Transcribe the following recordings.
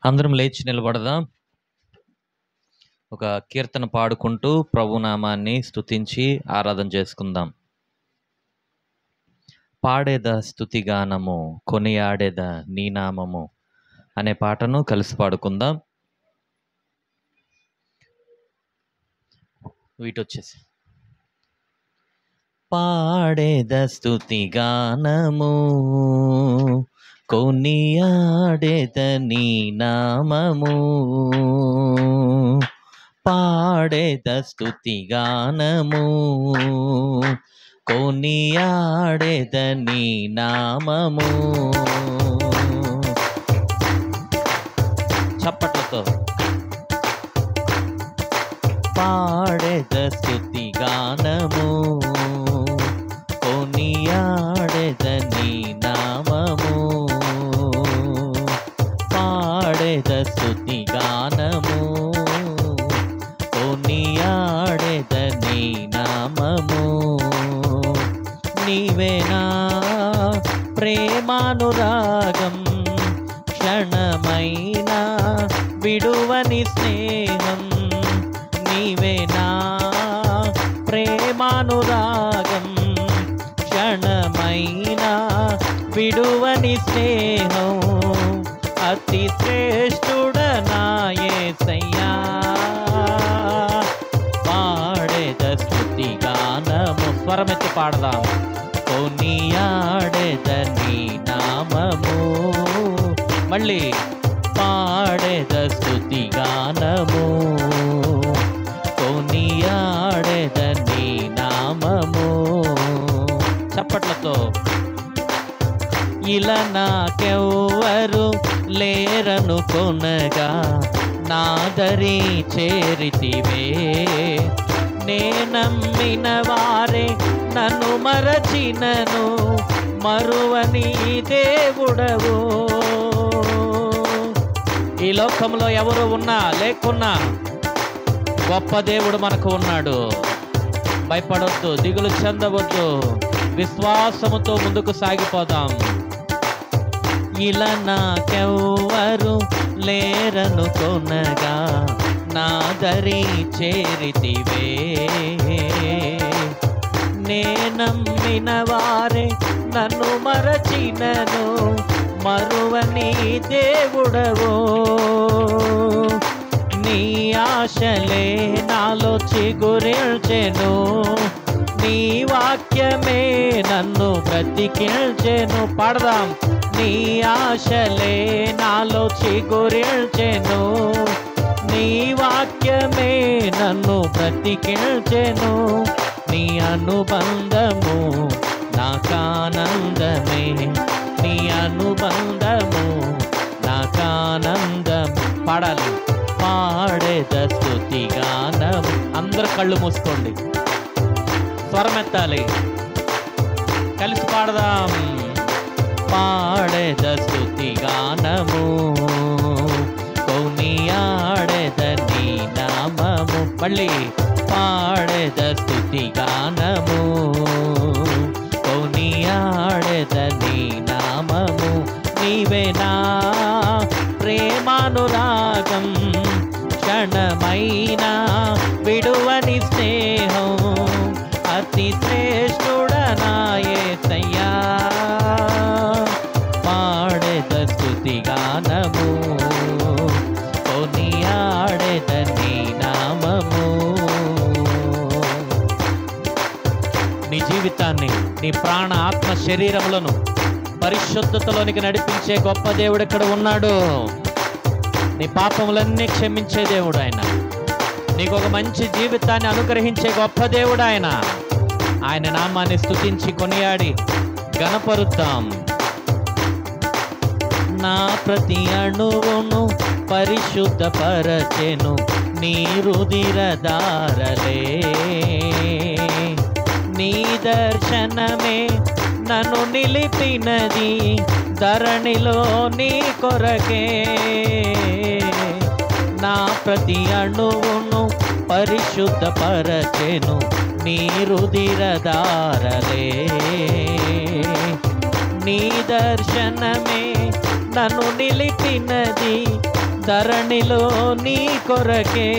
అందరం లేచి నిలబడదాం. ఒక కీర్తన పాడుకుంటూ ప్రభునామాన్ని స్తుతించి ఆరాధన చేసుకుందాం. పాడేద స్తుతిగానము కొనియాడేద నీ నామము అనే పాటను కలిసి పాడుకుందాం. వీటొచ్చేసి పాడేద స్తుతిగానము కొనియాడేద నీ నామము, పాడేద స్తుతిగానము కొనియాడేద నీ నామము. చప్పట్లతో పాడేద స్తుతిగానము కొనియాడేద నీ నామము, పాడేద స్తుతిగానము కొనియాడేద నీ నామము. నీవేనా ప్రేమానురాగం, క్షణమైనా విడువని స్నేహం. నీవేనా ప్రేమానురాగం, క్షణమైనా విడువని స్నేహం. అతి శ్రేష్ఠుడనా యేసయ్యా, పాడేద స్తుతిగానము. స్వరమెత్తి పాడదాం. కొనియాడేద నీ నామము. మళ్ళీ పాడేద స్తుతిగానము కొనియాడేద నీ నామము. చప్పట్లతో ఇలా నాకెవ్వరు లేరను కొనగా నాదరి చేరితివే. నే నమ్మిన వారే నన్ను మరచినను మరువని దేవుడవు. ఈ లోకంలో ఎవరు ఉన్నా లేకున్నా గొప్ప దేవుడు మనకు ఉన్నాడు. భయపడొద్దు, దిగులు చెందవద్దు, విశ్వాసముతో ముందుకు సాగిపోదాం. ఇలా నాకెవ్వరు లేరను కొనగా నాదరి చేరితివే. నే నమ్మిన వారే నన్ను మరచినను మరువని దేవుడవో. నీ ఆశలే నాలో చిగురిల్చెను, నీ వాక్యమే నన్ను బ్రతికిల్చెను. పాడదాం. నీ ఆశలే నాలో చిగురిల్చెను, నీ వాక్యమే నన్ను బ్రతికిల్చెను. నీ అనుబంధము నాకానందమే, నీ అనుబంధము నాకానందం. పాడాలి. పాడేద స్తుతిగానము. అందరు కళ్ళు మూసుకోండి, స్వరమెత్తాలి, కలిసి పాడదాం. పాడేద స్తుతిగానము కొనియాడేద నీ నామము. మళ్ళీ పాడేద స్తుతిగానము కొనియాడేద నీ నామము. నీవేనా ప్రేమానురాగం, క్షణమైనా విడువని స్నేహం. అతి శ్రేష్ఠుడనా యేసయ్యా, పాడేద స్తుతిగానము కొనియాడేద నీ నామము. నీ జీవితాన్ని, నీ ప్రాణ ఆత్మ శరీరములను పరిశుద్ధతలోనికి నడిపించే గొప్ప దేవుడు ఇక్కడ ఉన్నాడు. నీ పాపములన్నీ క్షమించే దేవుడు ఆయన. నీకు ఒక మంచి జీవితాన్ని అనుగ్రహించే గొప్ప దేవుడు ఆయన. ఆయన నామాన్ని స్తుతించి కొనియాడి గణపరుద్దాం. నా ప్రతి అణువును పరిశుద్ధపరచెను నీ రుధిరధారలే. నీ దర్శనమే నన్ను నిలిపినది ధరణిలో నీ కొరకే. నా ప్రతి అణువును పరిశుద్ధపరచెను నీ రుధిరధారలే. నీ దర్శనమే నన్ను నిలిపినది ధరణిలో నీ కొరకే,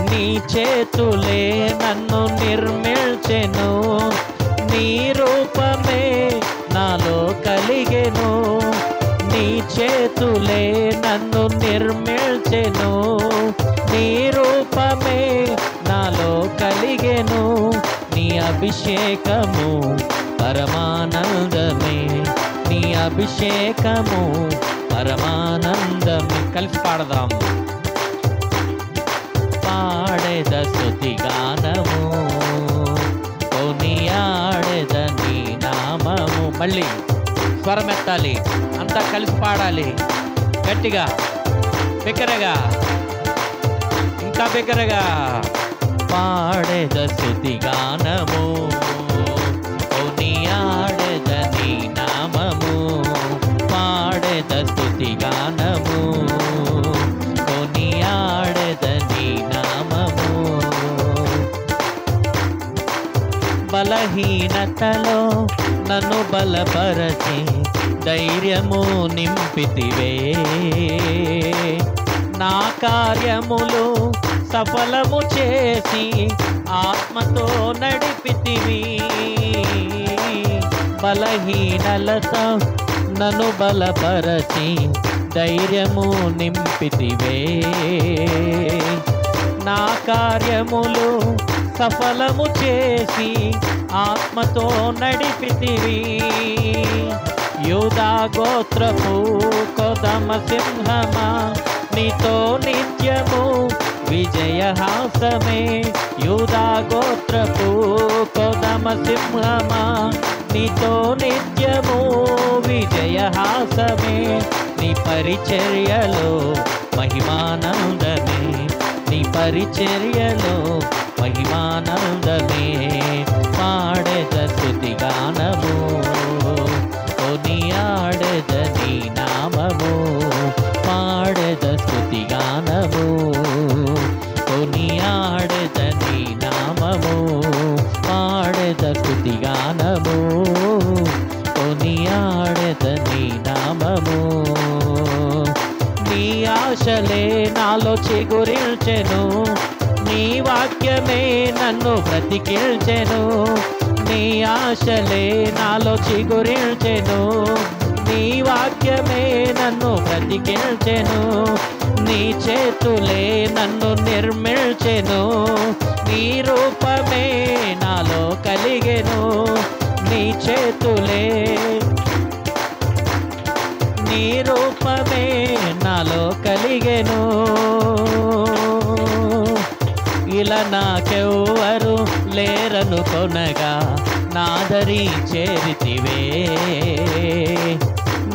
నీ చేతులే నన్ను నిర్మించెను, నీ రూపమే నాలో కలిగెను, నీ చేతులే నన్ను నిర్మించెను, నీ రూపమే నాలో కలిగెను, నీ అభిషేకము పరమానందమే, నీ అభిషేకము పరమానందమే. కలిసి పాడదాం. పాడెద స్తుతి గానము, కొనియాడెద నీ నామము. మళ్ళీ స్వరమెత్తాలి, అంతా కలిసి పాడాలి, గట్టిగా, బిగ్గరగా, ఇంకా బిగ్గరగా. పాడెద స్తుతి గానము, కొనియాడెద నీ నామము, పాడెద స్తుతి గానము, కొనియాడెద నీ నామము. బలహీనతలో నన్ను బలపరచి ధైర్యము నింపితివే, నా కార్యములు సఫలము చేసి ఆత్మతో నడిపితివి. బలహీనలతో నన్ను బలపరచి ధైర్యము నింపితివే, నా కార్యములు సఫలము చేసి ఆత్మతో నడిపితివి. యూదా గోత్రపు కొదమ సింహమా, నీతో నిత్యము విజయహాసమే. యూదా గోత్రపు కొదమ సింహమా, నీతో నిత్యము విజయహాసమే. నీ పరిచర్యలో మహిమానందమే, నీ పరిచర్యలో మహిమానందమే. పాడెద స్తుతి గానము, కొనియాడెద నీ నామము, పాడెద స్తుతి గానము, కొనియాడెద నీ నామము, పాడెద స్తుతి గానము, కొనియాడెద నీ నామము. నీ ఆశలే నాలో చిగురించెను, నీ వాక్యమే నన్ను బ్రతికిల్చెను, నీ ఆశలే నాలో చిగురించెను, నీ వాక్యమే నన్ను బ్రతికిల్చెను, నీ చేతులే నన్ను నిర్మించెను, నీ రూపమే నాలో కలిగెను, నీ చేతులే నీ రూపమే నాలో కలిగెను. ఇలా నాకెవ్వరు లేరను కొనగా నాదరి చేరితివే,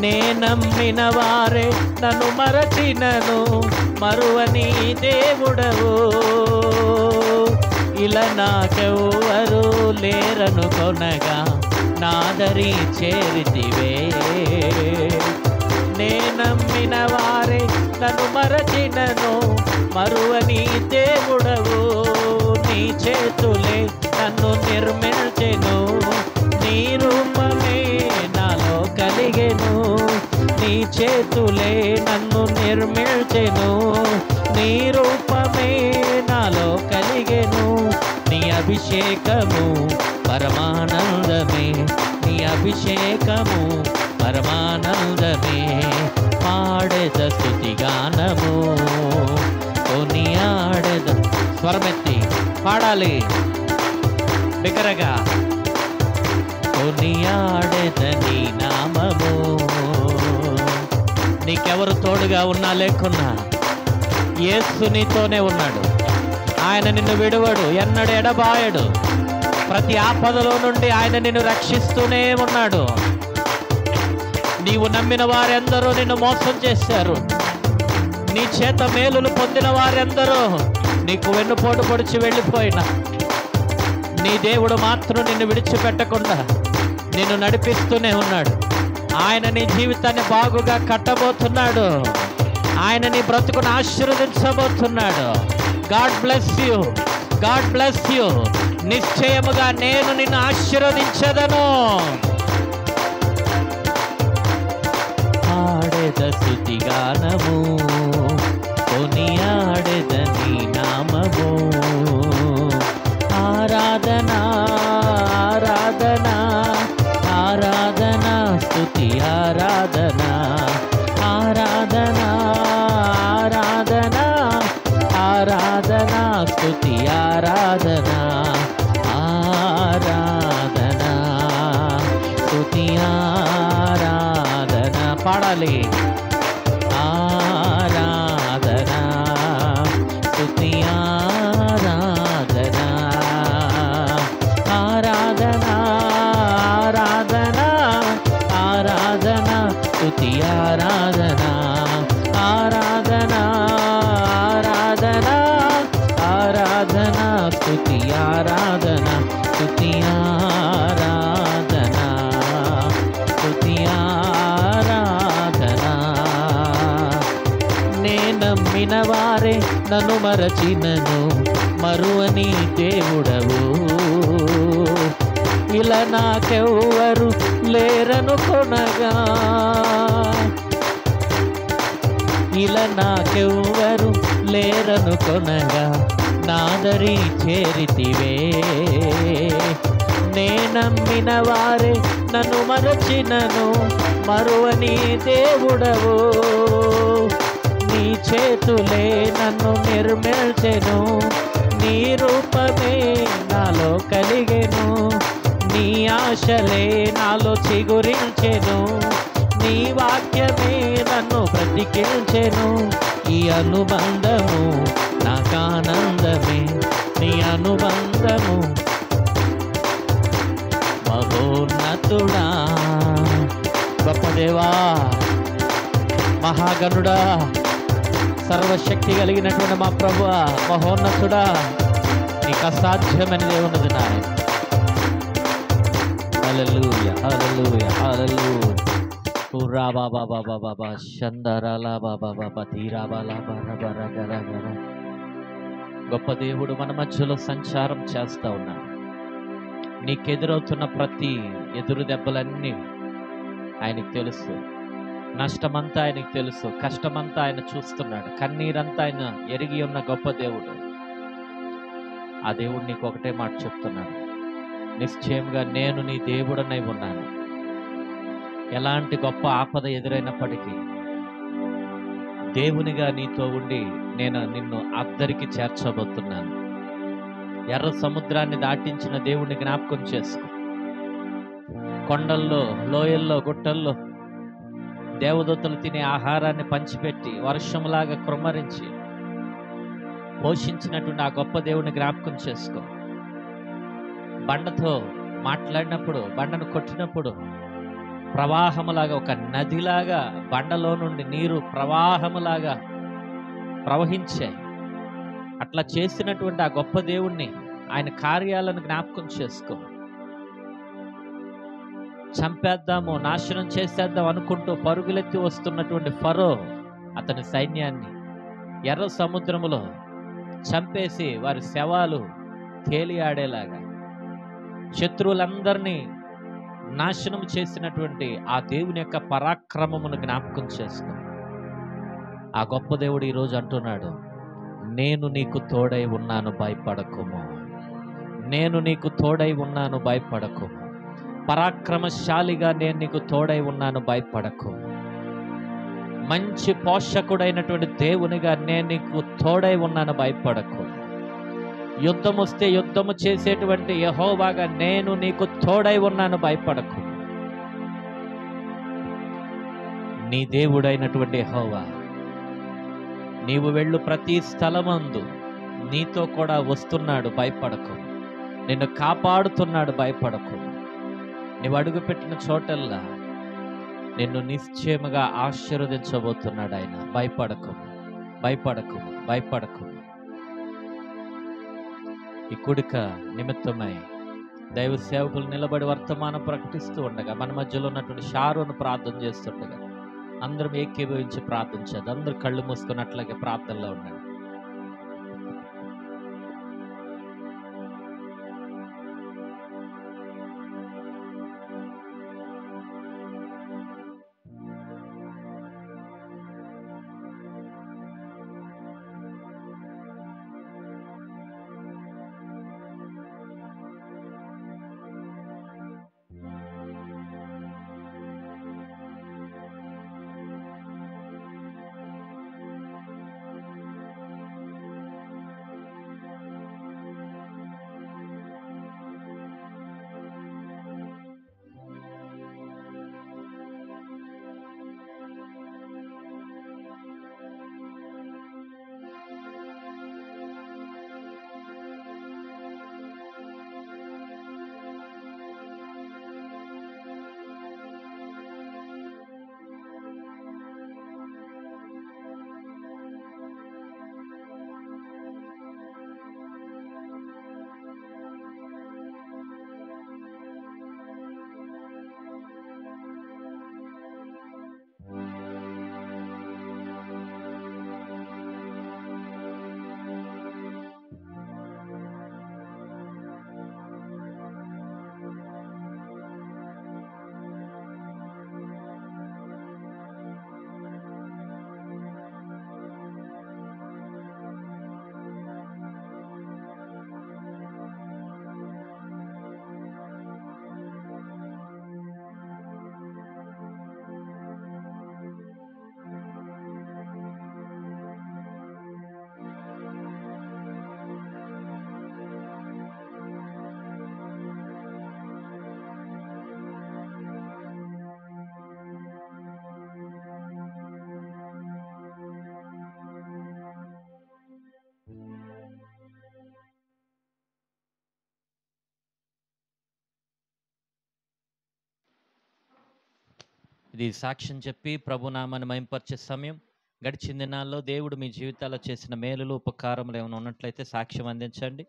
నే నమ్మిన వారే నన్ను మరచినను మరువని దేవుడవు. ఇలా నాకెవ్వరు లేరను కొనగా నాదరి చేరితివే, నే నమ్మిన వారే నన్ను మరచినను మరువని దేవుడవు. నీ చేతులే నన్ను నిర్మించెను, నీ రూపమే నాలో కలిగెను, నీ చేతులే నన్ను నిర్మించెను, నీ రూపమే నాలో కలిగెను. నీ అభిషేకము పరమానందమే, నీ అభిషేకము పరమానందమే. పాడెద స్తుతి గానము, కొనియాడెద. స్వరమెత్తి పాడాలి, బిగ్గరగా. కొనియాడెద నీ నామము. నీకెవరు తోడుగా ఉన్నా లేకున్నా యేసు నీతోనే ఉన్నాడు. ఆయన నిన్ను విడువడు, ఎన్నడు ఎడబాయడు. ప్రతి ఆపదలో నుండి ఆయన నిన్ను రక్షిస్తూనే ఉన్నాడు. నీవు నమ్మిన వారెందరూ నిన్ను మోసం చేశారు, నీ చేత మేలులు పొందిన వారెందరూ నీకు వెన్నుపోటు పొడిచి వెళ్ళిపోయినా నీ దేవుడు మాత్రం నిన్ను విడిచిపెట్టకుండా నిన్ను నడిపిస్తూనే ఉన్నాడు. ఆయన నీ జీవితాన్ని బాగుగా కట్టబోతున్నాడు. ఆయన నీ బ్రతుకును ఆశీర్వదించబోతున్నాడు. God bless you, God bless you. నిశ్చయముగా నేను నిన్ను ఆశీర్వదించదను. పాడెద స్తుతిగానము కొనియాడెదని నామము. ఆరాధనా ఆరాధనా ఆరాధనా స్తుతి ఆరాధనా ఆరాధనా ఆరాధనా ఆరాధనా స్తుతి ఆరాధనా ఆరాధనా స్తుతి ఆరాధనా. పాడాలి. ఆరాధనా స్తుతి ఆరాధనా ఆరాధనా ఆరాధనా ఆరాధనా స్తుతి ఆరాధనా ఆరాధనా ఆరాధనా ఆరాధనా స్తుతి ఆరాధనా స్తుతి ఆరాధనా స్తుతి ఆరాధనా. నే నమ్మిన వారే నన్ను మరచినను మరువని దేవుడవు, ఇలా నాకెవ్వరు లేరను కొనగా, ఇలా నాకెవ్వరు లేరను కొనగా నాదరి చేరితివే. నే నమ్మిన వారే నన్ను మరచినను మరువని దేవుడవు, నీ చేతులే నన్ను నిర్మించెను, నీ రూపమే నాలో కలిగెను, నీ ఆశలే నాలో చిగురించెను, నీ వాక్యమే నన్ను బ్రతికించెను. ఈ అనుబంధము నాకానందమే, నీ అనుబంధము మహోన్నతుడా. గొప్ప దేవా, మహాగణుడా, సర్వశక్తి కలిగినటువంటి మా ప్రభువా, మహోన్నతుడా, నీకు అసాధ్యమైనది ఉన్నది నాయన. హల్లెలూయా హల్లెలూయా హల్లెలూయా. కుర్రా బాబా బాబా బాబా షందరాలా బాబా బాబా తీరాబాలా బర గర గర. గొప్ప దేవుడు మన మధ్యలో సంచారం చేస్తా ఉన్నాడు. నీకెదురవుతున్న ప్రతి ఎదురు దెబ్బలన్నీ ఆయనకు తెలుసు, నష్టమంతా ఆయనకు తెలుసు, కష్టమంతా ఆయన చూస్తున్నాడు, కన్నీరంతా ఆయన ఎరిగి ఉన్న గొప్ప దేవుడు. ఆ దేవుడు నీకు ఒకటే మాట చెప్తున్నాడు, నిశ్చయంగా నేను నీ దేవుడనై ఉన్నాను. ఎలాంటి గొప్ప ఆపద ఎదురైనప్పటికీ దేవునిగా నీతో ఉండి నేను నిన్ను అద్దరికి చేర్చబోతున్నాను. ఎర్ర సముద్రాన్ని దాటించిన దేవుని జ్ఞాపకం చేసుకో. కొండల్లో, లోయల్లో, గుట్టల్లో దేవదూతలు తినే ఆహారాన్ని పంచిపెట్టి వర్షంలాగా కృమ్మరించి పోషించినటువంటి ఆ గొప్ప దేవుని జ్ఞాపకం చేసుకో. బండతో మాట్లాడినప్పుడు, బండను కొట్టినప్పుడు ప్రవాహములాగా, ఒక నదిలాగా బండలో నుండి నీరు ప్రవాహములాగా ప్రవహించాయి. అట్లా చేసినటువంటి ఆ గొప్ప దేవుణ్ణి, ఆయన కార్యాలను జ్ఞాపకం చేసుకో. చంపేద్దాము, నాశనం చేసేద్దాం అనుకుంటూ పరుగులెత్తి వస్తున్నటువంటి ఫరో అతని సైన్యాన్ని ఎర్ర సముద్రములో చంపేసి వారి శవాలు తేలియాడేలాగా శత్రువులందరినీ నాశనం చేసినటువంటి ఆ దేవుని యొక్క పరాక్రమమును జ్ఞాపకం చేసుకో. ఆ గొప్ప దేవుడు ఈరోజు అంటున్నాడు, నేను నీకు తోడై ఉన్నాను, భయపడకుము. నేను నీకు తోడై ఉన్నాను, భయపడకుము. పరాక్రమశాలిగా నేను నీకు తోడై ఉన్నాను, భయపడకు. మంచి పోషకుడైనటువంటి దేవునిగా నేను నీకు తోడై ఉన్నాను, భయపడకు. యుద్ధం వస్తే యుద్ధము చేసేటువంటి యెహోవాగా నేను నీకు తోడై ఉన్నాను, భయపడకు. నీ దేవుడైనటువంటి యెహోవా నీవు వెళ్ళు ప్రతి స్థలమందు నీతో కూడా వస్తున్నాడు, భయపడకు. నిన్ను కాపాడుతున్నాడు, భయపడకు. నీవు అడుగుపెట్టిన చోటల్లా నిన్ను నిశ్చయముగా ఆశీర్వదించబోతున్నాడు ఆయన. భయపడకు, భయపడకు, భయపడకు. ఈ కూడిక నిమిత్తమై దైవ సేవకులు నిలబడి వర్తమానం ప్రకటిస్తూ ఉండగా మన మధ్యలో ఉన్నటువంటి షారోను ప్రార్థన చేస్తుండగా అందరం ఏకీభవించి ప్రార్థన చేద్దాం. అందరూ కళ్ళు మూసుకున్నట్లాగే ప్రార్థనలో ఉండండి. ఇది సాక్ష్యం చెప్పి ప్రభునామాన్ని మహింపరిచే సమయం. గడిచిన దినాల్లో దేవుడు మీ జీవితాల్లో చేసిన మేలులు, ఉపకారములు ఏమైనా ఉన్నట్లయితే సాక్ష్యం అందించండి.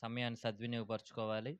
సమయాన్ని సద్వినియోగపరచుకోవాలి.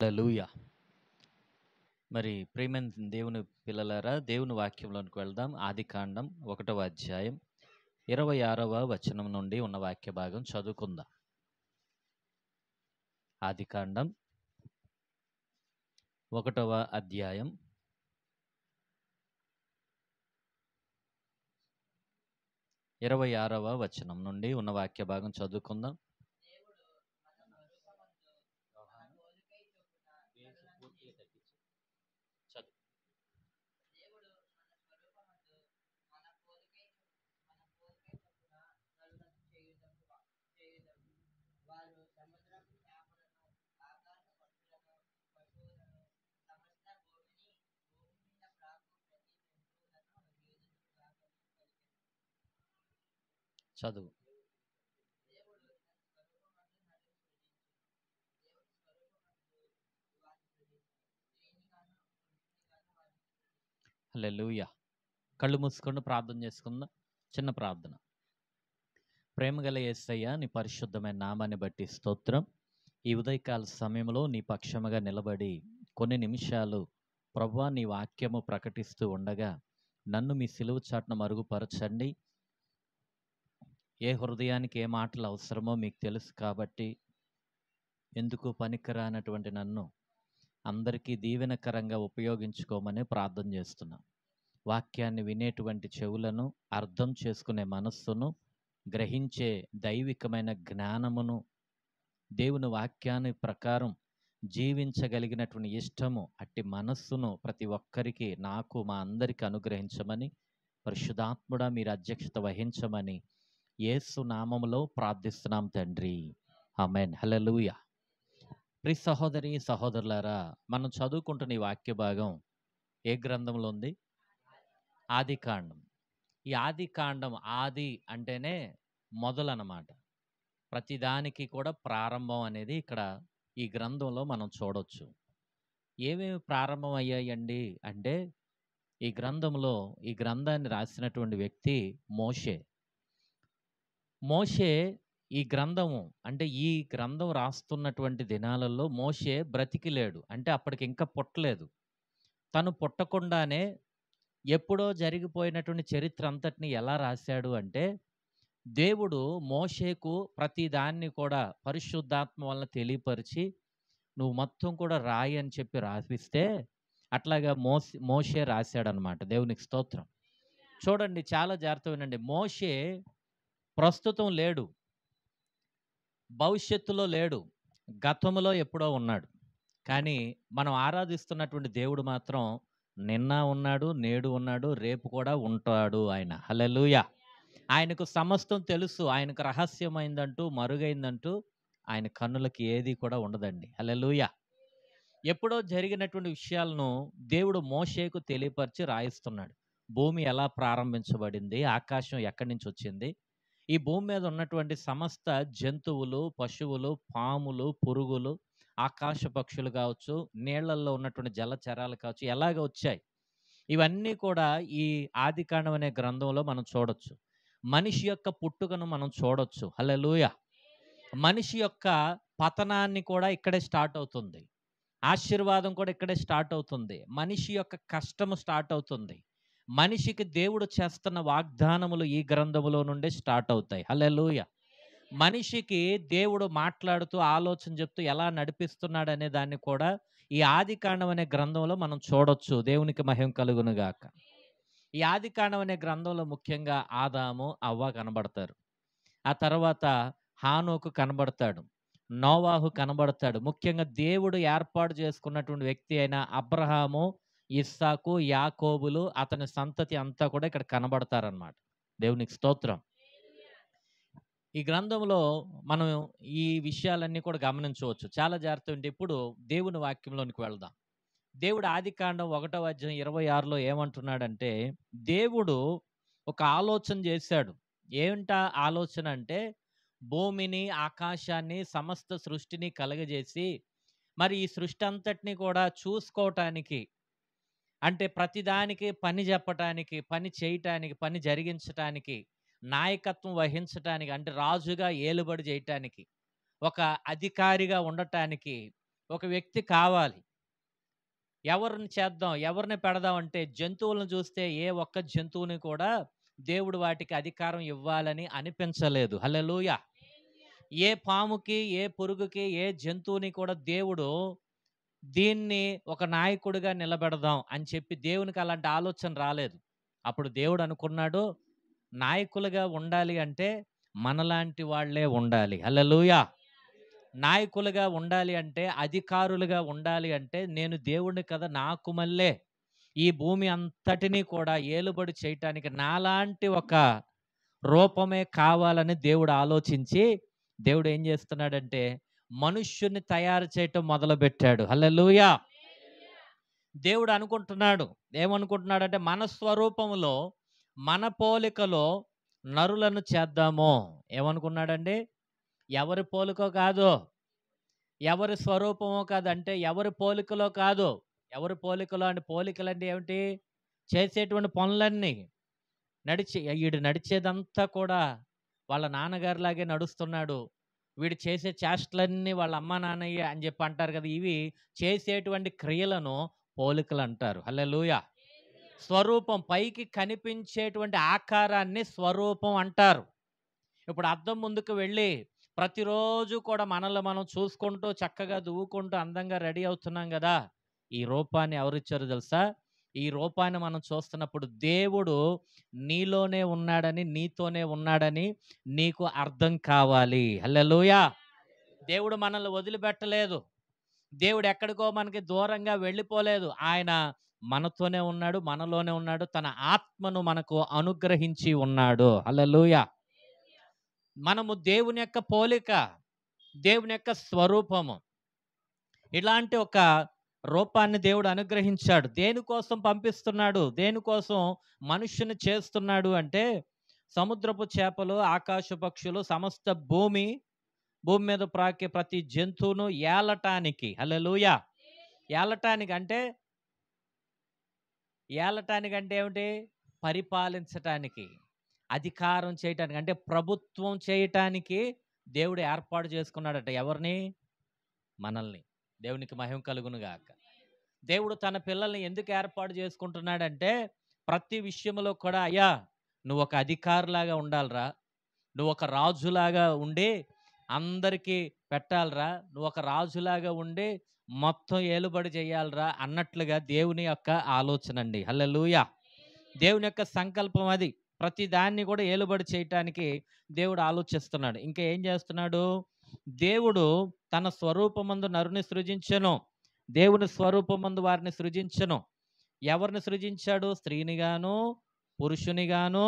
హల్లెలూయా. మరి ప్రియమైన దేవుని పిల్లలారా, దేవుని వాక్యంలోనికి వెళ్దాం. ఆదికాండం 1వ అధ్యాయం 26వ వచనం నుండి ఉన్న వాక్య భాగం చదువుకుందాం. ఆదికాండం 1వ అధ్యాయం 26వ వచనం నుండి ఉన్న వాక్య భాగం చదువుకుందాం. చదువు. చదువు. హల్లెలూయా. కళ్ళు మూసుకొని ప్రార్థన చేసుకుందాం. చిన్న ప్రార్థన. ప్రేమగల యేసయ్య, నీ పరిశుద్ధమైన నామాన్ని బట్టి స్తోత్రం. ఈ ఉదయకాల సమయంలో నీ పక్షముగా నిలబడి కొన్ని నిమిషాలు ప్రభువా నీ వాక్యము ప్రకటిస్తూ ఉండగా నన్ను మీ సిలువ చాటున మరుగుపరచండి. ఏ హృదయానికి ఏ మాటలు అవసరమో మీకు తెలుసు కాబట్టి ఎందుకు పనికిరానటువంటి నన్ను అందరికీ దీవెనకరంగా ఉపయోగించుకోమని ప్రార్థన చేస్తున్నాం. వాక్యాన్ని వినేటువంటి చెవులను, అర్థం చేసుకునే మనస్సును, గ్రహించే దైవికమైన జ్ఞానమును, దేవుని వాక్యాన్ని ప్రకారం జీవించగలిగినటువంటి ఇష్టము అట్టి మనస్సును ప్రతి ఒక్కరికి, నాకు, మా అందరికి అనుగ్రహించమని, పరిశుద్ధాత్ముడా మీరు అధ్యక్షత వహించమని యేసు నామములో ప్రార్థిస్తున్నాం తండ్రి. ఆమేన్. హల్లెలూయా. ప్రియ సహోదరి సహోదరులారా, మనం చదువుకుంటున్న ఈ వాక్య భాగం ఏ గ్రంథంలో ఉంది? ఆదికాండం. ఈ ఆదికాండం, ఆది అంటేనే మొదలన్నమాట. ప్రతిదానికి కూడా ప్రారంభం అనేది ఇక్కడ ఈ గ్రంథంలో మనం చూడొచ్చు. ఏమేమి ప్రారంభం అయ్యాయండి అంటే, ఈ గ్రంథాన్ని రాసినటువంటి వ్యక్తి మోషే. మోషే ఈ గ్రంథం రాస్తున్నటువంటి దినాలలో మోషే బ్రతికి లేడు. అంటే అప్పటికి ఇంకా పుట్టలేదు. తను పుట్టకుండానే ఎప్పుడో జరిగిపోయినటువంటి చరిత్ర అంతటిని ఎలా రాశాడు అంటే, దేవుడు మోషేకు ప్రతి దాన్ని కూడా పరిశుద్ధాత్మ వలన తెలియపరిచి నువ్వు మొత్తం కూడా రాయి అని చెప్పి రాసిస్తే అట్లాగా మోషే రాశాడనమాట. దేవునికి స్తోత్రం. చూడండి, చాలా జాగ్రత్త వినండి. మోషే ప్రస్తుతం లేడు, భవిష్యత్తులో లేడు, గతంలో ఎప్పుడో ఉన్నాడు. కానీ మనం ఆరాధిస్తున్నటువంటి దేవుడు మాత్రం నిన్న ఉన్నాడు, నేడు ఉన్నాడు, రేపు కూడా ఉంటాడు ఆయన. హల్లెలూయా. ఆయనకు సమస్తం తెలుసు. ఆయనకు రహస్యమైందంటూ, మరుగైందంటూ ఆయన కన్నులకి ఏది కూడా ఉండదండి. హల్లెలూయా. ఎప్పుడో జరిగినటువంటి విషయాలను దేవుడు మోషేకు తెలియపరిచి రాయిస్తున్నాడు. భూమి ఎలా ప్రారంభించబడింది, ఆకాశం ఎక్కడి నుంచి వచ్చింది, ఈ భూమి మీద ఉన్నటువంటి సమస్త జంతువులు, పశువులు, పాములు, పురుగులు, ఆకాశ పక్షులు కావచ్చు, నీళ్లల్లో ఉన్నటువంటి జలచరాలు కావచ్చు, ఎలాగ వచ్చాయి, ఇవన్నీ కూడా ఈ ఆదికాండం అనే గ్రంథంలో మనం చూడొచ్చు. మనిషి యొక్క పుట్టుకను మనం చూడొచ్చు. హల్లెలూయా. మనిషి యొక్క పతనాన్ని కూడా ఇక్కడే స్టార్ట్ అవుతుంది. ఆశీర్వాదం కూడా ఇక్కడే స్టార్ట్ అవుతుంది. మనిషి యొక్క కష్టము స్టార్ట్ అవుతుంది. మనిషికి దేవుడు చేస్తున్న వాగ్దానములు ఈ గ్రంథములో నుండే స్టార్ట్ అవుతాయి. హల్లెలూయా. మనిషికి దేవుడు మాట్లాడుతూ, ఆలోచన చెప్తూ ఎలా నడిపిస్తున్నాడు అనే దాన్ని కూడా ఈ ఆదికాండం అనే గ్రంథంలో మనం చూడొచ్చు. దేవునికి మహిమ కలుగును గాక. ఈ ఆదికాండం అనే గ్రంథంలో ముఖ్యంగా ఆదాము, అవ్వ కనబడతారు. ఆ తర్వాత హానోకు కనబడతాడు, నోవాహు కనబడతాడు. ముఖ్యంగా దేవుడు ఏర్పాటు చేసుకున్నటువంటి వ్యక్తి అయిన అబ్రహాము, ఇస్సాకు, యాకోబులు, అతని సంతతి అంతా కూడా ఇక్కడ కనబడతారన్నమాట. దేవునికి స్తోత్రం. ఈ గ్రంథంలో మనం ఈ విషయాలన్నీ కూడా గమనించవచ్చు. చాలా జాగ్రత్త ఉంటే ఇప్పుడు దేవుని వాక్యంలోనికి వెళ్దాం. దేవుడు ఆదికాండం 1వ అధ్యాయం 26లో ఏమంటున్నాడంటే, దేవుడు ఒక ఆలోచన చేశాడు. ఏంటా ఆలోచన అంటే, భూమిని, ఆకాశాన్ని, సమస్త సృష్టిని కలగజేసి మరి ఈ సృష్టి అంతటిని కూడా చూసుకోవటానికి, అంటే ప్రతిదానికి పని చెప్పటానికి, పని చేయటానికి, పని జరిగించటానికి, నాయకత్వం వహించటానికి, అంటే రాజుగా ఏలుబడి చేయటానికి, ఒక అధికారిగా ఉండటానికి ఒక వ్యక్తి కావాలి. ఎవరిని చేద్దాం, ఎవరిని పెడదాం అంటే, జంతువులను చూస్తే ఏ ఒక్క జంతువుని కూడా దేవుడు వాటికి అధికారం ఇవ్వాలని అనిపించలేదు. హల్లెలూయా. ఏ పాముకి, ఏ పురుగుకి, ఏ జంతువుని కూడా దేవుడు దీన్ని ఒక నాయకుడిగా నిలబెడదాం అని చెప్పి దేవునికి అలాంటి ఆలోచన రాలేదు. అప్పుడు దేవుడు అనుకున్నాడు, నాయకులుగా ఉండాలి అంటే మనలాంటి వాళ్ళే ఉండాలి. హల్లెలూయా! నాయకులుగా ఉండాలి అంటే, అధికారులుగా ఉండాలి అంటే, నేను దేవుడిని కదా! నాకు మళ్ళే ఈ భూమి అంతటిని కూడా ఏలుబడి చేయటానికి నాలాంటి ఒక రూపమే కావాలని దేవుడు ఆలోచించి, దేవుడు ఏం చేస్తున్నాడంటే, మనుష్యుని తయారు చేయటం మొదలుపెట్టాడు. హల్లెలూయా! దేవుడు అనుకుంటున్నాడు. ఏమనుకుంటున్నాడంటే, మన స్వరూపంలో, మన పోలికలో నరులను చేద్దాము. ఏమనుకున్నాడండి? ఎవరి పోలికో కాదు. ఎవరి స్వరూపమో కాదు. అంటే ఎవరి పోలికలో కాదు. ఎవరి పోలికలో అంటే పోలికలంటే ఏమిటి? చేసేటువంటి పనులన్నీ. ఈడు నడిచేదంతా కూడా వాళ్ళ నాన్నగారిలాగే నడుస్తున్నాడు. వీడు చేసే చేష్టలన్నీ వాళ్ళ అమ్మ, నాన్నయ్య అని చెప్పి అంటారు కదా! ఇవి చేసేటువంటి క్రియలను పోలికలంటారు. హల్లెలూయా! స్వరూపం పైకి కనిపించేటువంటి ఆకారాన్ని స్వరూపం అంటారు. ఇప్పుడు అద్దం ముందుకు వెళ్ళి ప్రతిరోజు కూడా మనల్ని మనం చూసుకుంటూ చక్కగా దువ్వుకుంటూ అందంగా రెడీ అవుతున్నాం గదా! ఈ రూపాన్ని ఎవరిచ్చారో తెలుసా? ఈ రూపాన్ని మనం చూస్తున్నప్పుడు దేవుడు నీలోనే ఉన్నాడని, నీతోనే ఉన్నాడని నీకు అర్థం కావాలి. హల్లెలూయా! దేవుడు మనల్ని వదిలిపెట్టలేదు. దేవుడు ఎక్కడికో మనకి దూరంగా వెళ్ళిపోలేదు. ఆయన మనతోనే ఉన్నాడు, మనలోనే ఉన్నాడు. తన ఆత్మను మనకు అనుగ్రహించి ఉన్నాడు. హల్లెలూయా! మనము దేవుని యొక్క పోలిక, దేవుని యొక్క స్వరూపము. ఇలాంటి ఒక రూపాన్ని దేవుడు అనుగ్రహించాడు. దేనికోసం పంపిస్తున్నాడు? దేనికోసం మనుష్యుని చేస్తున్నాడు అంటే, సముద్రపు చేపలు, ఆకాశ పక్షులు, సమస్త భూమి మీద ప్రాకే ప్రతి జంతువును ఏలటానికి. హల్లెలూయా! ఏలటానికంటే ఏమిటి? పరిపాలించటానికి, అధికారం చేయటానికి, అంటే ప్రభుత్వం చేయటానికి దేవుడు ఏర్పాటు చేసుకున్నాడట. ఎవరిని? మనల్ని. దేవునికి మహిమ కలుగును గాక. దేవుడు తన పిల్లల్ని ఎందుకు ఏర్పాటు చేసుకుంటున్నాడంటే, ప్రతి విషయంలో కూడా అయ్యా నువ్వు ఒక అధికారిలాగా ఉండాలిరా, నువ్వు ఒక రాజులాగా ఉండి అందరికీ పెట్టాలిరా, నువ్వు ఒక రాజులాగా ఉండి మొత్తం ఏలుబడి చేయాలిరా అన్నట్లుగా దేవుని యొక్క ఆలోచన అండి. హల్లెలూయా! దేవుని యొక్క సంకల్పం అది. ప్రతి దాన్ని కూడా ఏలుబడి చేయటానికి దేవుడు ఆలోచిస్తున్నాడు. ఇంకా ఏం చేస్తున్నాడు? దేవుడు తన స్వరూపమందు నరుని సృజించెను. దేవుని స్వరూపమందు వారిని సృజించెను. ఎవరిని సృజించాడు? స్త్రీనిగాను, పురుషునిగాను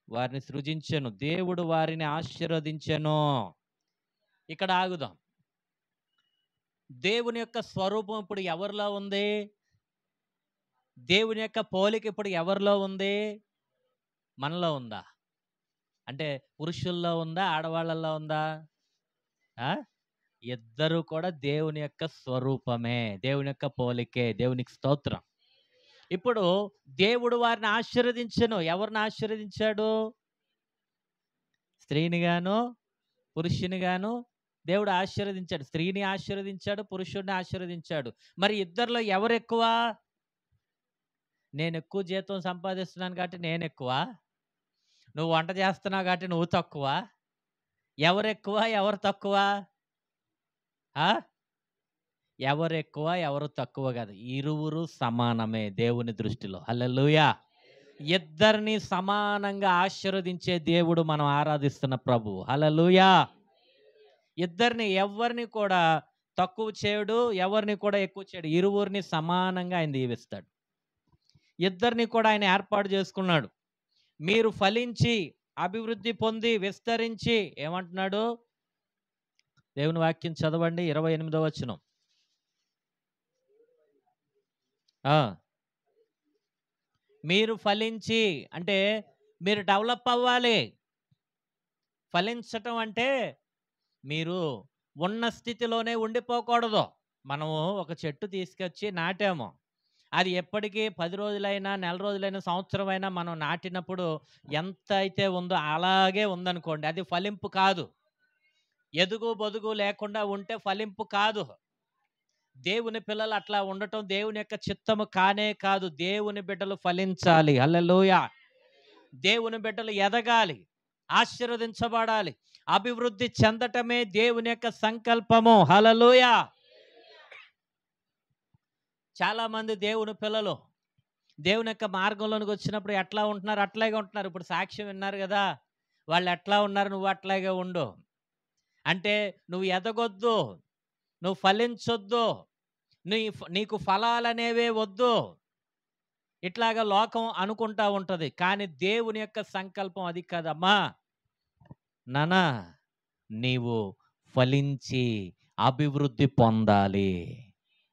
వారిని సృజించెను. దేవుడు వారిని ఆశీర్వదించెను. ఇక్కడ ఆగుదాం. దేవుని యొక్క స్వరూపం ఇప్పుడు ఎవరిలో ఉంది? దేవుని యొక్క పోలిక ఇప్పుడు ఎవరిలో ఉంది? మనలో ఉందా? అంటే పురుషుల్లో ఉందా? ఆడవాళ్ళలో ఉందా? ఇద్దరు కూడా దేవుని యొక్క స్వరూపమే, దేవుని యొక్క పోలికే. దేవునికి స్తోత్రం. ఇప్పుడు దేవుడు వారిని ఆశీర్వదించెను. ఎవరిని ఆశీర్వదించాడు? స్త్రీనిగాను, పురుషునిగాను దేవుడు ఆశీర్వదించాడు. స్త్రీని ఆశీర్వదించాడు, పురుషుడిని ఆశీర్వదించాడు. మరి ఇద్దరిలో ఎవరు ఎక్కువ? నేను ఎక్కువ జీతం సంపాదిస్తున్నాను కాబట్టి నేను ఎక్కువ, నువ్వు వంట చేస్తున్నావు కాబట్టి నువ్వు తక్కువ. ఎవరు ఎక్కువ, ఎవరు తక్కువ? ఎవరు ఎక్కువ, ఎవరు తక్కువ కాదు. ఇరువురు సమానమే దేవుని దృష్టిలో. హల్లెలూయా! ఇద్దరిని సమానంగా ఆశీర్వదించే దేవుడు మనం ఆరాధిస్తున్న ప్రభువు. హల్లెలూయా! ఇద్దరిని, ఎవరిని కూడా తక్కువ చేయడు, ఎవరిని కూడా ఎక్కువ చేయడు. ఇరువురిని సమానంగా ఆయన దీవిస్తాడు. ఇద్దరిని కూడా ఆయన ఏర్పాటు చేసుకున్నాడు. మీరు ఫలించి అభివృద్ధి పొంది విస్తరించి ఏమంటున్నాడు? దేవుని వాక్యం చదవండి. 28వ వచనం. మీరు ఫలించి అంటే మీరు డెవలప్ అవ్వాలి. ఫలించటం అంటే మీరు ఉన్న స్థితిలోనే ఉండిపోకూడదు. మనము ఒక చెట్టు తీసుకొచ్చి నాటాము. అది ఎప్పటికీ 10 రోజులైనా, నెల రోజులైనా, సంవత్సరమైనా మనం నాటినప్పుడు ఎంత అయితే ఉందో అలాగే ఉందనుకోండి, అది ఫలింపు కాదు. ఎదుగు బొదుగు లేకుండా ఉంటే ఫలింపు కాదు. దేవుని పిల్లలు అట్లా ఉండటం దేవుని యొక్క చిత్తము కానే కాదు. దేవుని బిడ్డలు ఫలించాలి. హల్లెలూయా! దేవుని బిడ్డలు ఎదగాలి, ఆశీర్వదించబడాలి, అభివృద్ధి చెందటమే దేవుని యొక్క సంకల్పము. హల్లెలూయా! చాలా మంది దేవుని పిల్లలు దేవుని యొక్క మార్గంలోనికి వచ్చినప్పుడు ఎట్లా ఉంటున్నారు అట్లాగే ఉంటున్నారు. ఇప్పుడు సాక్ష్యం విన్నారు కదా, వాళ్ళు ఎట్లా ఉన్నారు, నువ్వు అట్లాగే ఉండు. అంటే నువ్వు ఎదగొద్దు, నువ్వు ఫలించొద్దు, నీకు ఫలాలనేవే వద్దు, ఇట్లాగా లోకం అనుకుంటా ఉంటుంది. కానీ దేవుని యొక్క సంకల్పం అది కాదమ్మా. నానా, నీవు ఫలించి అభివృద్ధి పొందాలి.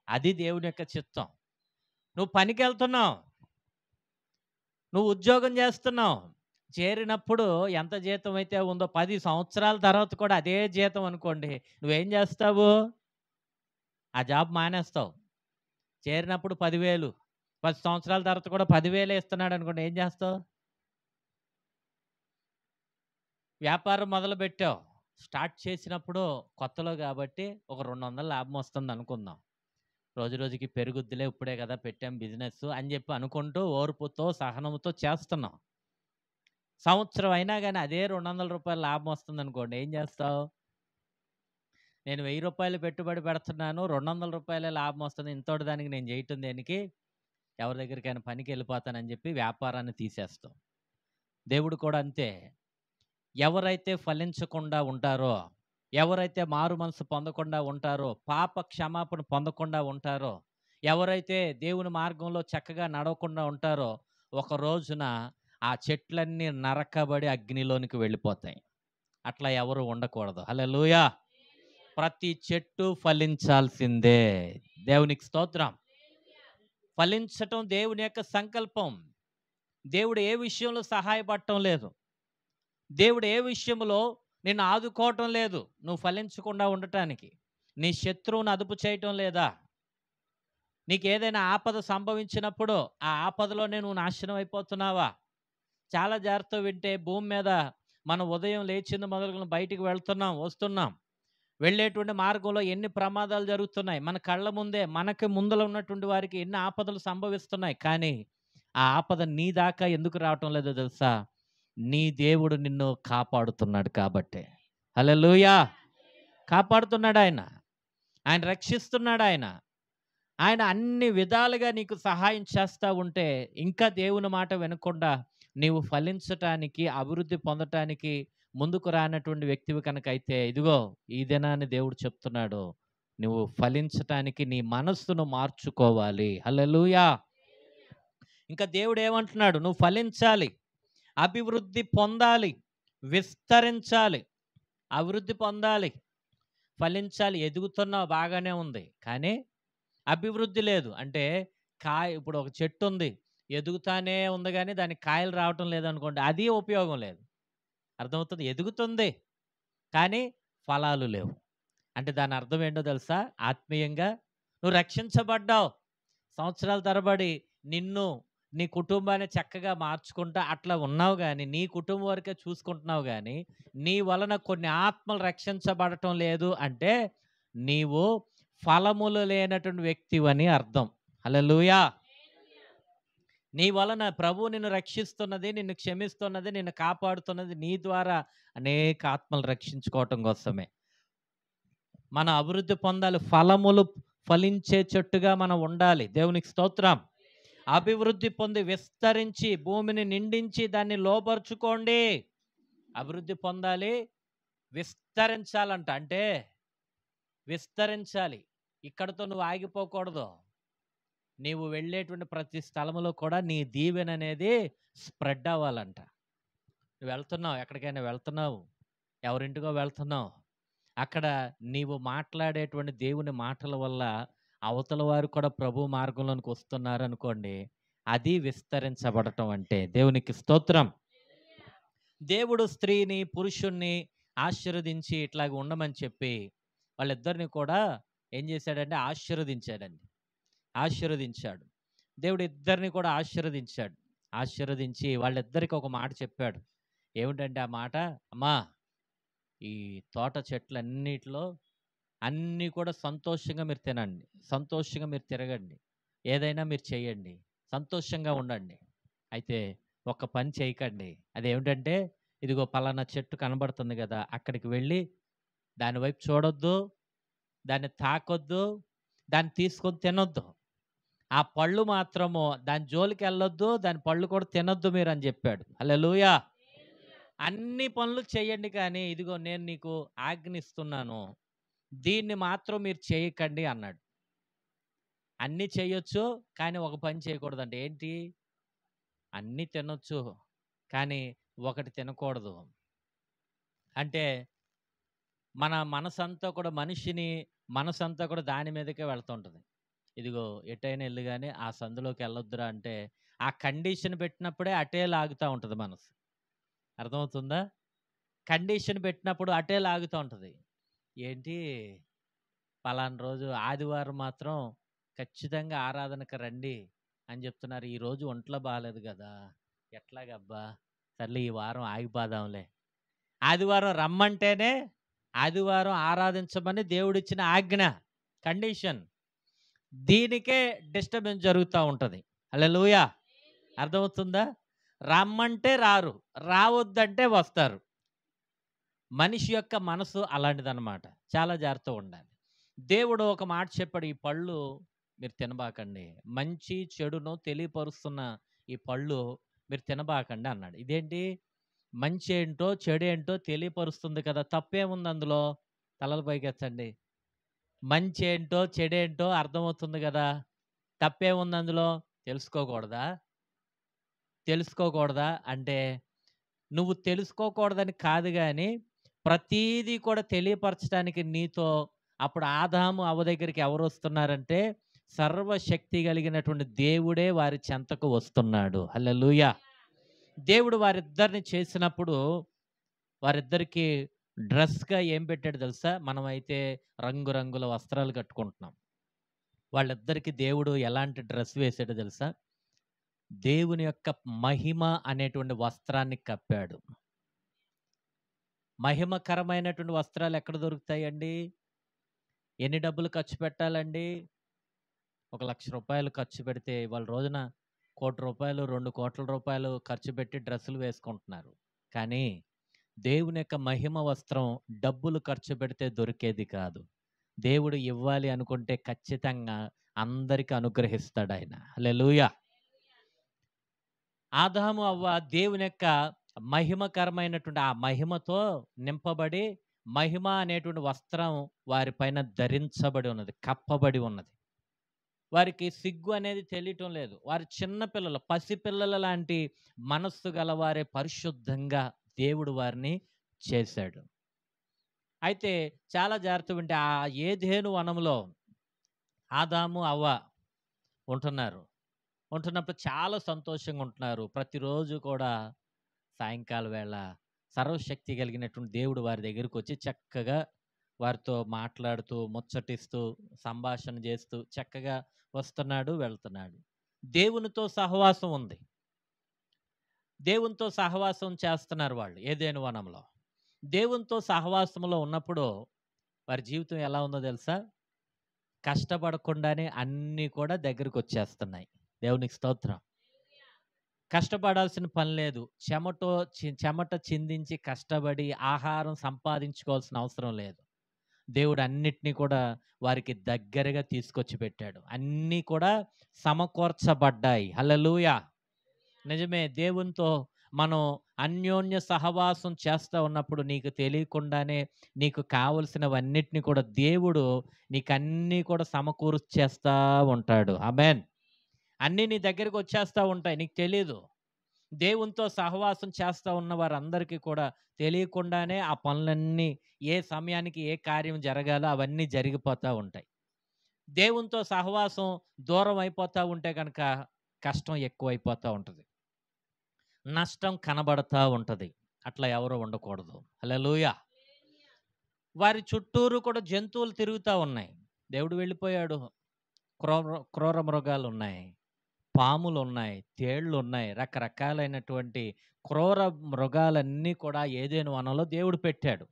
అది దేవుని యొక్క చిత్తం. నువ్వు పనికి వెళ్తున్నావు, నువ్వు ఉద్యోగం చేస్తున్నావు, చేరినప్పుడు ఎంత జీతం అయితే ఉందో 10 సంవత్సరాల తర్వాత కూడా అదే జీతం అనుకోండి, నువ్వేం చేస్తావు? ఆ జాబ్ మానేస్తావు. చేరినప్పుడు 10,000, 10 సంవత్సరాల తర్వాత కూడా 10,000 ఇస్తున్నాడు అనుకోండి, ఏం చేస్తావు? వ్యాపారం మొదలుపెట్టావు, స్టార్ట్ చేసినప్పుడు కొత్తలో కాబట్టి ఒక 200 లాభం వస్తుంది అనుకుందాం. రోజు రోజుకి పెరుగుద్దిలే, ఇప్పుడే కదా పెట్టాం బిజినెస్ అని చెప్పి అనుకుంటూ ఓర్పుతో సహనంతో చేస్తున్నాం. సంవత్సరం అయినా కానీ అదే 200 రూపాయలు లాభం వస్తుంది అనుకోండి, ఏం చేస్తావు? నేను 1000 రూపాయలు పెట్టుబడి పెడుతున్నాను, 200 రూపాయలే లాభం వస్తుంది, ఇంతటి దానికి నేను చేయటం దేనికి, ఎవరి దగ్గరికైనా పనికి వెళ్ళిపోతానని చెప్పి వ్యాపారాన్ని తీసేస్తాం. దేవుడు కూడా అంతే. ఎవరైతే ఫలించకుండా ఉంటారో, ఎవరైతే మారు మనసు పొందకుండా ఉంటారో, పాప క్షమాపణ పొందకుండా ఉంటారో, ఎవరైతే దేవుని మార్గంలో చక్కగా నడవకుండా ఉంటారో, ఒక రోజున ఆ చెట్లన్నీ నరకబడి అగ్నిలోనికి వెళ్ళిపోతాయి. అట్లా ఎవరు ఉండకూడదు. హల్లెలూయా. ప్రతి చెట్టు ఫలించాల్సిందే. దేవునికి స్తోత్రం. ఫలించటం దేవుని యొక్క సంకల్పం. దేవుడు ఏ విషయంలో సహాయపడటం లేదు, దేవుడు ఏ విషయంలో నిన్ను ఆదుకోవటం లేదు నువ్వు ఫలించకుండా ఉండటానికి. నీ శత్రువును అదుపు చేయటం లేదా? నీకు ఏదైనా ఆపద సంభవించినప్పుడు ఆ ఆపదలోనే నువ్వు నాశనం అయిపోతున్నావా? చాలా జాగ్రత్తగా వింటే, భూమి మీద మనం ఉదయం లేచింది మొదలుకొని బయటికి వెళ్తున్నాం, వస్తున్నాం, వెళ్ళేటువంటి మార్గంలో ఎన్ని ప్రమాదాలు జరుగుతున్నాయి మన కళ్ళ ముందే. మనకి ముందర ఉన్నటువంటి వారికి ఎన్ని ఆపదలు సంభవిస్తున్నాయి. కానీ ఆ ఆపద నీ దాకా ఎందుకు రావటం లేదో తెలుసా? నీ దేవుడు నిన్ను కాపాడుతున్నాడు కాబట్టే. హల్లెలూయా. కాపాడుతున్నాడు ఆయన, ఆయన రక్షిస్తున్నాడు ఆయన అన్ని విధాలుగా నీకు సహాయం చేస్తూ ఉంటే, ఇంకా దేవుని మాట వినకుండా నీవు ఫలించటానికి, అభివృద్ధి పొందటానికి ముందుకు రానటువంటి వ్యక్తివి కనుక అయితే, ఇదిగో ఈ దినాన్ని దేవుడు చెప్తున్నాడు, నువ్వు ఫలించటానికి నీ మనస్సును మార్చుకోవాలి. హల్లెలూయా. ఇంకా దేవుడు ఏమంటున్నాడు? నువ్వు ఫలించాలి, అభివృద్ధి పొందాలి, విస్తరించాలి. అభివృద్ధి పొందాలి, ఫలించాలి. ఎదుగుతున్నావు, బాగానే ఉంది, కానీ అభివృద్ధి లేదు. అంటే ఇప్పుడు ఒక చెట్టు ఉంది, ఎదుగుతానే ఉంది కానీ దానికి కాయలు రావటం లేదనుకోండి, అది ఉపయోగం లేదు. అర్థమవుతుంది? ఎదుగుతుంది కానీ ఫలాలు లేవు. అంటే దాని అర్థం ఏంటో తెలుసా? ఆత్మీయంగా నువ్వు రక్షించబడ్డావు, సంవత్సరాల తరబడి నిన్ను నీ కుటుంబాన్ని చక్కగా మార్చుకుంటా అట్లా ఉన్నావు, కానీ నీ కుటుంబం వరకే చూసుకుంటున్నావు, కానీ నీ వలన కొన్ని ఆత్మలు రక్షించబడటం లేదు అంటే నీవు ఫలములు లేనటువంటి వ్యక్తివని అర్థం. హల్లెలూయా. నీ వలన ప్రభు నిన్ను రక్షిస్తున్నది, నిన్ను క్షమిస్తున్నది, నిన్ను కాపాడుతున్నది నీ ద్వారా అనేక ఆత్మలు రక్షించుకోవటం కోసమే. మన అభివృద్ధి పొందాలి, ఫలములు ఫలించే చెట్టుగా మనం ఉండాలి. దేవునికి స్తోత్రం. అభివృద్ధి పొంది విస్తరించి భూమిని నిండించి దాన్ని లోపరుచుకోండి. అభివృద్ధి పొందాలి, విస్తరించాలంట. అంటే విస్తరించాలి, ఇక్కడతో నువ్వు ఆగిపోకూడదు. నీవు వెళ్ళేటువంటి ప్రతి స్థలములో కూడా నీ దీవెన అనేది స్ప్రెడ్ అవ్వాలంట. నువ్వు వెళ్తున్నావు, ఎక్కడికైనా వెళ్తున్నావు, ఎవరింటికో వెళ్తున్నావు, అక్కడ నీవు మాట్లాడేటువంటి దేవుని మాటల వల్ల అవతల వారు కూడా ప్రభు మార్గంలోనికి వస్తున్నారు అనుకోండి, అది విస్తరించబడటం అంటే. దేవునికి స్తోత్రం. దేవుడు స్త్రీని పురుషుణ్ణి ఆశీర్వదించి ఇట్లాగ ఉండమని చెప్పి వాళ్ళిద్దరిని కూడా ఏం చేశాడంటే ఆశీర్వదించాడు. దేవుడు ఇద్దరిని కూడా ఆశీర్వదించి వాళ్ళిద్దరికి ఒక మాట చెప్పాడు. ఏమిటంటే ఆ మాట, అమ్మా, ఈ తోట చెట్లన్నిటిలో అన్నీ కూడా సంతోషంగా మీరు తినండి, సంతోషంగా మీరు తిరగండి, ఏదైనా మీరు చేయండి, సంతోషంగా ఉండండి. అయితే ఒక పని చేయకండి. అదేమిటంటే, ఇదిగో పలానా చెట్టు కనబడుతుంది కదా, అక్కడికి వెళ్ళి దాని వైపు చూడొద్దు, దాన్ని తాకొద్దు, దాన్ని తీసుకొని తినొద్దు. ఆ పళ్ళు మాత్రము దాని జోలికి వెళ్ళొద్దు, దాని పళ్ళు కూడా తినొద్దు మీరు అని చెప్పాడు. హల్లెలూయా. అన్ని పనులు చేయండి కానీ ఇదిగో నేను నీకు ఆజ్ఞిస్తున్నాను, దీన్ని మాత్రం మీరు చేయకండి అన్నాడు. అన్నీ చేయొచ్చు కానీ ఒక పని చేయకూడదంట. ఏంటి? అన్నీ తినొచ్చు కానీ ఒకటి తినకూడదు. అంటే మన మనసంతా కూడా మనసంతా కూడా దాని మీదకే వెళ్తుంటది. ఇదిగో ఎటైనా ఎళ్ళు గాని ఆ సందులోకి వెళ్ళొద్దురా అంటే, ఆ కండిషన్ పెట్టినప్పుడే అటే లాగుతా ఉంటది మనసు. అర్థమవుతుందా? కండిషన్ పెట్టినప్పుడు అటే లాగుతా ఉంటది. ఏంటి పలానా రోజు ఆదివారం మాత్రం ఖచ్చితంగా ఆరాధనకు రండి అని చెప్తున్నారు. ఈరోజు ఒంట్లో బాలేదు గదా! ఎట్లాగబ్బా! సర్లే ఈ వారం ఆగిపోదాంలే. ఆదివారం రమ్మంటేనే ఆదివారం ఆరాధించమని దేవుడిచ్చిన ఆజ్ఞ, కండిషన్. దీనికే డిస్టర్బెన్స్ జరుగుతా ఉంటది. హల్లెలూయా. అర్థమవుతుందా? రమ్మంటే రారు, రావద్దంటే వస్తారు. మనిషి యొక్క మనసు అలాంటిదనమాట. చాలా జాగ్రత్తగుండాలి. దేవుడు ఒక మాట చెప్పాడు, ఈ పళ్ళు మీరు తినబాకండి. మంచి చెడును తెలియపరుస్తున్న ఈ పళ్ళు మీరు తినబాకండి అన్నాడు. ఇదేంటి? మంచేంటో, చెడేంటో తెలియపరుస్తుంది కదా! తప్పేముంది అందులో? తలలు పైకెత్తండి. మంచేంటో, చెడేంటో అర్థమవుతుంది గదా! తప్పేముంది అందులో? తెలుసుకోకూడదా? తెలుసుకోకూడదా? అంటే నువ్వు తెలుసుకోకూడదని కాదు గానీ, ప్రతీదీ కూడా తెలియపరచడానికి నీతో అప్పుడు ఆదాము, అవ్వ దగ్గరికి ఎవరొస్తున్నారంటే, సర్వశక్తి కలిగినటువంటి దేవుడే వారి చెంతకు వస్తున్నాడు. హల్లెలూయా. దేవుడు వారిద్దరిని చేసినప్పుడు, వారిద్దరికీ డ్రెస్‌గా ఏం పెట్టాడో తెలుసా? మనమైతే రంగురంగుల వస్త్రాలు కట్టుకుంటున్నాం. వాళ్ళిద్దరికీ దేవుడు ఎలాంటి డ్రెస్ వేసాడో తెలుసా? దేవుని యొక్క మహిమ అనేటువంటి వస్త్రాన్ని కప్పాడు. మహిమకరమైనటువంటి వస్త్రాలు ఎక్కడ దొరుకుతాయండి? ఎన్ని డబ్బులు ఖర్చు పెట్టాలండి? ఒక రూ. 1,00,000 ఖర్చు పెడితే ఇవాళ రోజున రూ. 1,00,00,000, రూ. 2,00,00,000 ఖర్చు పెట్టి డ్రెస్సులు వేసుకుంటున్నారు. కానీ దేవుని యొక్క మహిమ వస్త్రం డబ్బులు ఖర్చు పెడితే దొరికేది కాదు. దేవుడు ఇవ్వాలి అనుకుంటే ఖచ్చితంగా అందరికి అనుగ్రహిస్తాడాయన. హల్లెలూయా. ఆదాము, అవ్వ దేవుని యొక్క మహిమకరమైనటువంటి ఆ మహిమతో నింపబడి, మహిమ అనేటువంటి వస్త్రం వారి పైన ధరించబడి ఉన్నది. కప్పబడి ఉన్నది. వారికి సిగ్గు అనేది తెలియటం లేదు. వారు చిన్న పిల్లలు, పసిపిల్లల లాంటి మనస్సు గలవారే పరిశుద్ధంగా దేవుడు వారిని చేశాడు. అయితే చాలా జాగ్రత్తగా వింటే ఆ ఏదెను వనంలో ఆదాము, అవ్వ ఉంటున్నారు. ఉంటున్నప్పుడు చాలా సంతోషంగా ఉంటున్నారు. ప్రతిరోజు కూడా సాయంకాల వేళ సర్వశక్తి కలిగినటువంటి దేవుడు వారి దగ్గరికొచ్చి చక్కగా వారితో మాట్లాడుతూ, ముచ్చటిస్తూ, సంభాషణ చేస్తూ చక్కగా వస్తున్నాడు, వెళ్తున్నాడు. దేవునితో సహవాసం ఉంది. దేవునితో సహవాసం చేస్తున్నారు వాళ్ళు ఏదెను వనంలో. దేవునితో సహవాసంలో ఉన్నప్పుడు వారి జీవితం ఎలా ఉందో తెలుసా? కష్టపడకుండానే అన్నీ కూడా దగ్గరకొచ్చేస్తున్నాయి. దేవునికి స్తోత్రం. కష్టపడాల్సిన పని లేదు. చెమట చిందించి కష్టపడి ఆహారం సంపాదించుకోవాల్సిన అవసరం లేదు. దేవుడు అన్నిటిని కూడా వారికి దగ్గరగా తీసుకొచ్చి పెట్టాడు. అన్నీ కూడా సమకూర్చబడ్డాయి. హల్లెలూయా. నిజమే. దేవునితో మనం అన్యోన్య సహవాసం చేస్తా ఉన్నప్పుడు నీకు తెలియకుండానే నీకు కావలసినవన్నిటిని కూడా దేవుడు నీకన్నీ కూడా సమకూర్చేస్తా ఉంటాడు. ఆమేన్. అన్నీ నీ దగ్గరికి వచ్చేస్తా ఉంటాయి. నీకు తెలీదు. దేవునితో సహవాసం చేస్తా ఉన్న వారందరికీ కూడా తెలియకుండానే ఆ పనులన్నీ ఏ సమయానికి ఏ కార్యం జరగాలో అవన్నీ జరిగిపోతా ఉంటాయి. దేవునితో సహవాసం దూరం అయిపోతా ఉంటే గనక కష్టం ఎక్కువైపోతా ఉంటది. నష్టం కనబడతా ఉంటది. అట్లా ఎవరు ఉండకూడదు. హల్లెలూయా. వారి చుట్టూరు కూడా జంతువులు తిరుగుతా ఉన్నాయి. దేవుడు వెళ్ళిపోయాడు. క్రూర మృగాలున్నాయి. పాములున్నాయి, తేళ్లున్నాయి, రకరకాలైనటువంటి క్రూర మృగాలన్నీ కూడా ఏదెను వనంలో దేవుడు పెట్టాడు.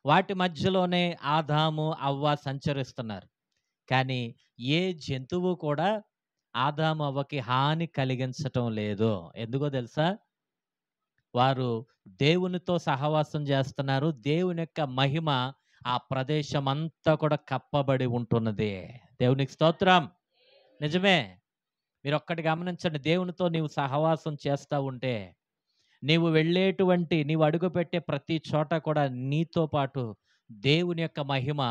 వాటి మధ్యలోనే ఆదాము, అవ్వ సంచరిస్తున్నారు. కానీ ఏ జంతువు కూడా ఆదాము, అవ్వకి హాని కలిగించటం లేదు. ఎందుకో తెలుసా? వారు దేవునితో సహవాసం చేస్తున్నారు. దేవుని యొక్క మహిమ ఆ ప్రదేశమంతా కూడా కప్పబడి ఉంటున్నది. దేవునికి స్తోత్రం. నిజమే. మీరు ఒక్కటి గమనించండి, దేవునితో నీవు సహవాసం చేస్తా ఉంటే నీవు అడుగుపెట్టే ప్రతి చోట కూడా నీతో పాటు దేవుని యొక్క మహిమ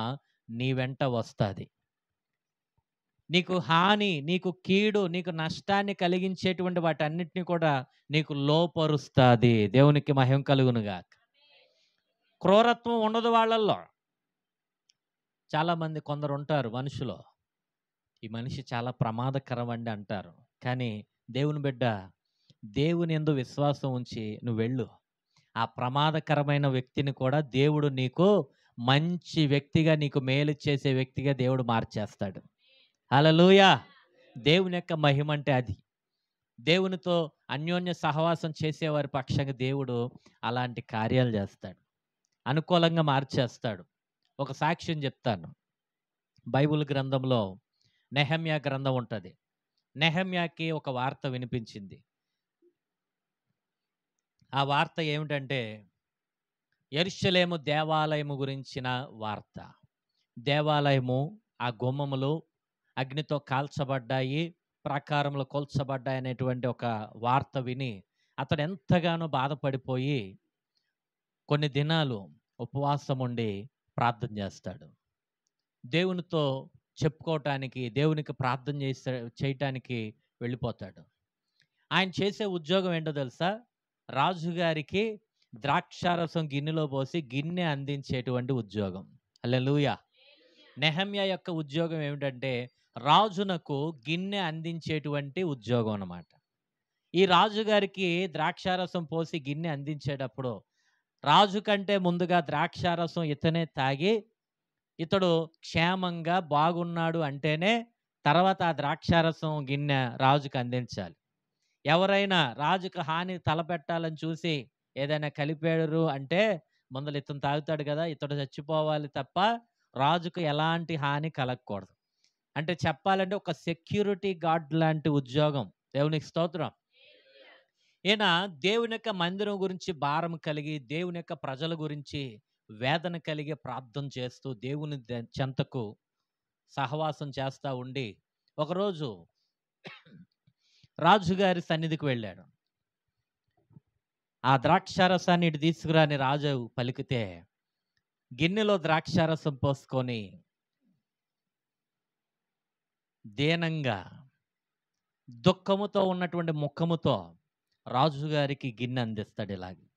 నీ వెంట వస్తుంది. నీకు హాని, నీకు కీడు, నీకు నష్టాన్ని కలిగించేటువంటి వాటన్నిటిని కూడా నీకు లోపరుస్తుంది. దేవునికి మహిమ కలుగునుగా. క్రూరత్వం ఉండదు వాళ్ళల్లో. చాలామంది కొందరు ఉంటారు మనుషులు, ఈ మనిషి చాలా ప్రమాదకరం అండి అంటారు. కానీ దేవుని బిడ్డ, దేవుని యందు విశ్వాసం ఉంచి నువ్వు వెళ్ళు. ఆ ప్రమాదకరమైన వ్యక్తిని కూడా దేవుడు నీకు మంచి వ్యక్తిగా, నీకు మేలు చేసే వ్యక్తిగా దేవుడు మార్చేస్తాడు. హల్లెలూయా. దేవుని యొక్క మహిమ అంటే అది. దేవునితో అన్యోన్య సహవాసం చేసేవారి పక్షంగా దేవుడు అలాంటి కార్యాలు చేస్తాడు, అనుకూలంగా మార్చేస్తాడు. ఒక సాక్ష్యం చెప్తాను. బైబిల్ గ్రంథంలో నెహెమ్యా గ్రంథం ఉంటుంది. నెహెమ్యాకి ఒక వార్త వినిపించింది. ఆ వార్త ఏమిటంటే యెరూషలేము దేవాలయము గురించిన వార్త. దేవాలయము, ఆ గుమ్మములు అగ్నితో కాల్చబడ్డాయి, ప్రాకారములు కొల్చబడ్డాయి అనేటువంటి ఒక వార్త విని అతడు ఎంతగానో బాధపడిపోయి కొన్ని దినాలు ఉపవాసం ఉండి ప్రార్థన చేస్తాడు. దేవునితో చెప్పుకోవటానికి, దేవునికి ప్రార్థన చేయటానికి వెళ్ళిపోతాడు. ఆయన చేసే ఉద్యోగం ఏంటో తెలుసా? రాజుగారికి ద్రాక్షారసం గిన్నెలో పోసి గిన్నె అందించేటువంటి ఉద్యోగం. హల్లెలూయా. నెహెమ్యా యొక్క ఉద్యోగం ఏమిటంటే రాజునకు గిన్నె అందించేటువంటి ఉద్యోగం అన్నమాట. ఈ రాజుగారికి ద్రాక్షారసం పోసి గిన్నె అందించేటప్పుడు రాజు కంటే ముందుగా ద్రాక్షారసం ఇతనే తాగి ఇతడు క్షేమంగా బాగున్నాడు అంటేనే తర్వాత ఆ ద్రాక్షారసం గిన్నె రాజుకు అందించాలి. ఎవరైనా రాజుకు హాని తలపెట్టాలని చూసి ఏదైనా కలిపాడు అంటే ముందర ఇతను తాగుతాడు కదా, ఇతడు చచ్చిపోవాలి తప్ప రాజుకు ఎలాంటి హాని కలగకూడదు. అంటే చెప్పాలంటే ఒక సెక్యూరిటీ గార్డ్ లాంటి ఉద్యోగం. దేవునికి స్తోత్రం. ఈయన దేవుని యొక్క మందిరం గురించి భారం కలిగి, దేవుని యొక్క ప్రజల గురించి వేదన కలిగి ప్రార్థన చేస్తూ దేవుని చెంతకు సహవాసం చేస్తూ ఉండి ఒకరోజు రాజుగారి సన్నిధికి వెళ్ళాడు. ఆ ద్రాక్షారసాన్ని ఇటు తీసుకురాని రాజు పలికితే గిన్నెలో ద్రాక్షారసం పోసుకొని దీనంగా దుఃఖముతో ఉన్నటువంటి ముఖముతో రాజుగారికి గిన్నె అందిస్తాడు. ఇలాగే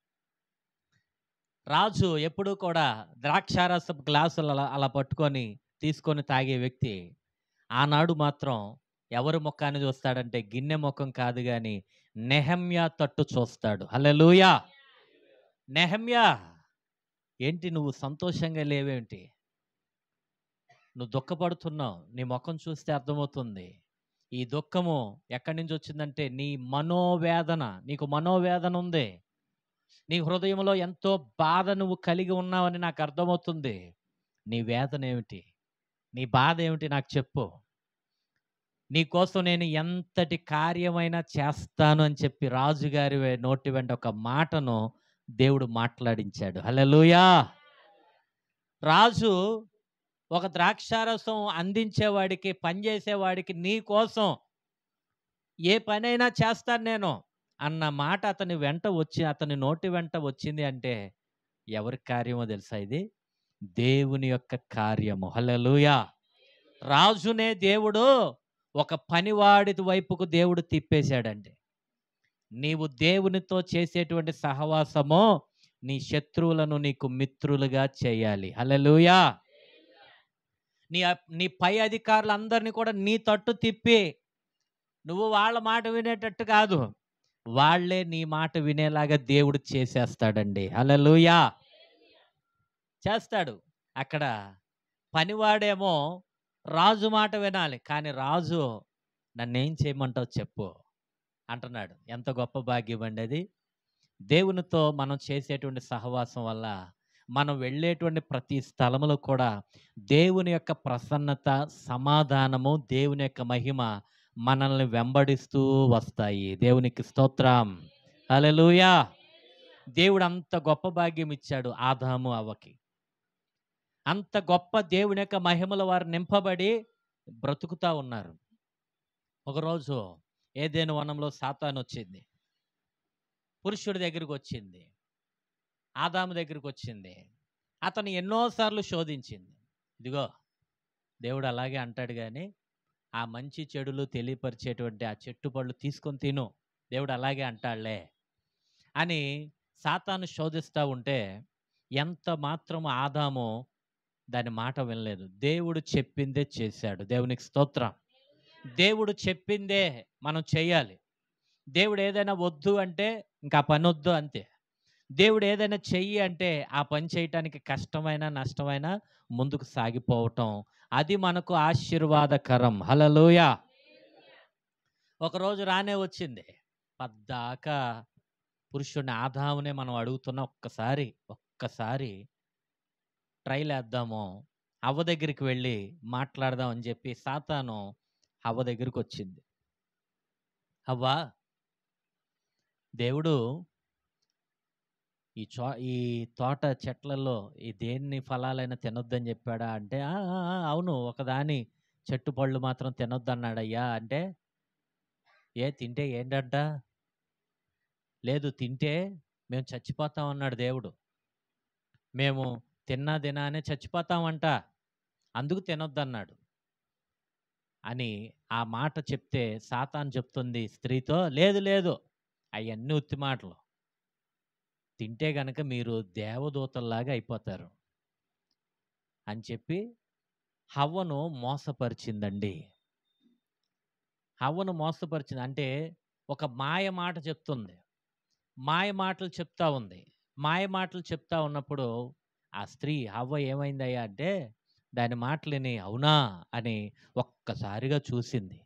రాజు ఎప్పుడూ కూడా ద్రాక్షారసపు గ్లాసులు అలా పట్టుకొని తీసుకొని తాగే వ్యక్తి ఆనాడు మాత్రం ఎవరి ముఖాన్ని చూస్తాడంటే గిన్నె ముఖం కాదు కానీ నెహెమ్యా తట్టు చూస్తాడు. హల్లెలూయా. నెహెమ్యా, ఏంటి నువ్వు సంతోషంగా లేవేంటి? నువ్వు దుఃఖపడుతున్నావు, నీ ముఖం చూస్తే అర్థమవుతుంది. ఈ దుఃఖము ఎక్కడి నుంచి వచ్చిందంటే నీ మనోవేదన, నీకు మనోవేదన ఉంది. నీ హృదయంలో ఎంతో బాధ నువ్వు కలిగి ఉన్నావని నాకు అర్థమవుతుంది. నీ వేదన ఏమిటి, నీ బాధ ఏమిటి నాకు చెప్పు. నీకోసం నేను ఎంతటి కార్యమైనా చేస్తాను అని చెప్పి రాజుగారి నోటి వెంట ఒక మాటను దేవుడు మాట్లాడించాడు. హల్లెలూయా. రాజు ఒక ద్రాక్షారసం అందించేవాడికి, పనిచేసేవాడికి నీ కోసం ఏ పనైనా చేస్తాను నేను అన్న మాట అతని నోటి వెంట వచ్చింది అంటే ఎవరి కార్యమో తెలుసా? ఇది దేవుని యొక్క కార్యము. హల్లెలూయా. రాజునే దేవుడు ఒక పనివాడి వైపుకు దేవుడు తిప్పేశాడండి. నీవు దేవునితో చేసేటువంటి సహవాసము నీ శత్రువులను నీకు మిత్రులుగా చేయాలి. హల్లెలూయా. నీ పై అధికారులందరినీ కూడా నీ తట్టు తిప్పి నువ్వు వాళ్ళ మాట వినేటట్టు కాదు, వాళ్ళే నీ మాట వినేలాగా దేవుడు చేసేస్తాడండి. హల్లెలూయా. చేస్తాడు. అక్కడ పనివాడేమో రాజు మాట వినాలి, కానీ రాజు నన్నేం చేయమంటావు చెప్పు అంటున్నాడు. ఎంత గొప్ప భాగ్యం అండి అది. దేవునితో మనం చేసేటువంటి సహవాసం వల్ల మనం వెళ్ళేటువంటి ప్రతి స్థలములో కూడా దేవుని యొక్క ప్రసన్నత, సమాధానము, దేవుని యొక్క మహిమ మనల్ని వెంబడిస్తూ వస్తాయి. దేవునికి స్తోత్రం. హల్లెలూయా. దేవుడు అంత గొప్ప భాగ్యం ఇచ్చాడు ఆదాము అవ్వకి. అంత గొప్ప దేవుని యొక్క మహిమల వారు నింపబడి బ్రతుకుతా ఉన్నారు. ఒకరోజు ఏదెను వనంలో సాతాను వచ్చింది, పురుషుడి దగ్గరికి వచ్చింది, ఆదాము దగ్గరికి వచ్చింది. అతను ఎన్నోసార్లు శోధించింది. ఇదిగో దేవుడు అలాగే అంటాడు కానీ, ఆ మంచి చెడులు తెలియపరిచేటువంటి ఆ చెట్టు పళ్ళు తీసుకొని తిను, దేవుడు అలాగే అంటాడులే అని సాతాను శోధిస్తూ ఉంటే ఎంత మాత్రం ఆదాము దాని మాట వినలేదు. దేవుడు చెప్పిందే చేశాడు. దేవునికి స్తోత్రం. దేవుడు చెప్పిందే మనం చేయాలి. దేవుడు ఏదైనా వద్దు అంటే ఇంకా ఆ పని వద్దు అంతే. దేవుడు ఏదైనా చెయ్యి అంటే ఆ పని చేయటానికి కష్టమైన నష్టమైన ముందుకు సాగిపోవటం, అది మనకు ఆశీర్వాదకరం. హల్లెలూయా. ఒకరోజు రానే వచ్చింది. పద్దాకా పురుషుడిని ఆదామునే మనం అడుగుతున్నాం. ఒక్కసారి ట్రైల్ వేద్దాము, హవ్వ దగ్గరికి వెళ్ళి మాట్లాడదాం అని చెప్పి సాతాను హవ్వ దగ్గరికి వచ్చింది. హవ్వ, దేవుడు ఈ తోట చెట్లలో ఈ దేన్ని ఫలాలైనా తినొద్దని చెప్పాడా అంటే, "ఆ, ఆ, ఆ, అవును, ఒకదాని చెట్టు పళ్ళు మాత్రం తినొద్దన్నాడయ్యా" అంటే, ఏ తింటే ఏంటంట? లేదు, తింటే మేము చచ్చిపోతాం అన్నాడు దేవుడు. మేము తిన్నా దినానే చచ్చిపోతామంట, అందుకు తినొద్దన్నాడు అని ఆ మాట చెప్తే సాతాను చెప్తుంది స్త్రీతో, లేదు లేదు, అవన్నీ ఉత్తి మాటలు, తింటే గనక మీరు దేవదూతల్లాగా అయిపోతారు అని చెప్పి హవ్వను మోసపరిచిందండి. హవ్వను మోసపరిచింది అంటే ఒక మాయ మాట చెప్తుంది. మాయ మాటలు చెప్తా ఉంది. మాయ మాటలు చెప్తా ఉన్నప్పుడు ఆ స్త్రీ హవ్వ ఏమైందయ్యా అంటే దాని మాటలిని అవునా అని ఒక్కసారిగా చూసింది.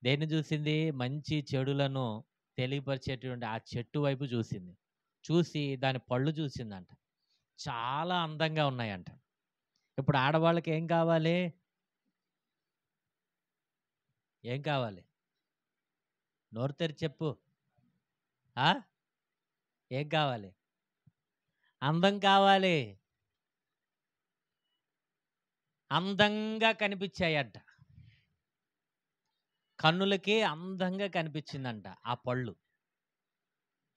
దేన్ని చూసింది? మంచి చెడులను తెలియపరిచేటువంటి ఆ చెట్టు వైపు చూసింది. చూసి దాని పళ్ళు చూసిందంట. చాలా అందంగా ఉన్నాయంట. ఇప్పుడు ఆడవాళ్ళకి ఏం కావాలి? ఏం కావాలి? నోరు తెరిచి చెప్పు. ఆ? ఏం కావాలి? అందం కావాలి. అందంగా కనిపించాయంట. కన్నులకి అందంగా కనిపించిందంట ఆ పళ్ళు.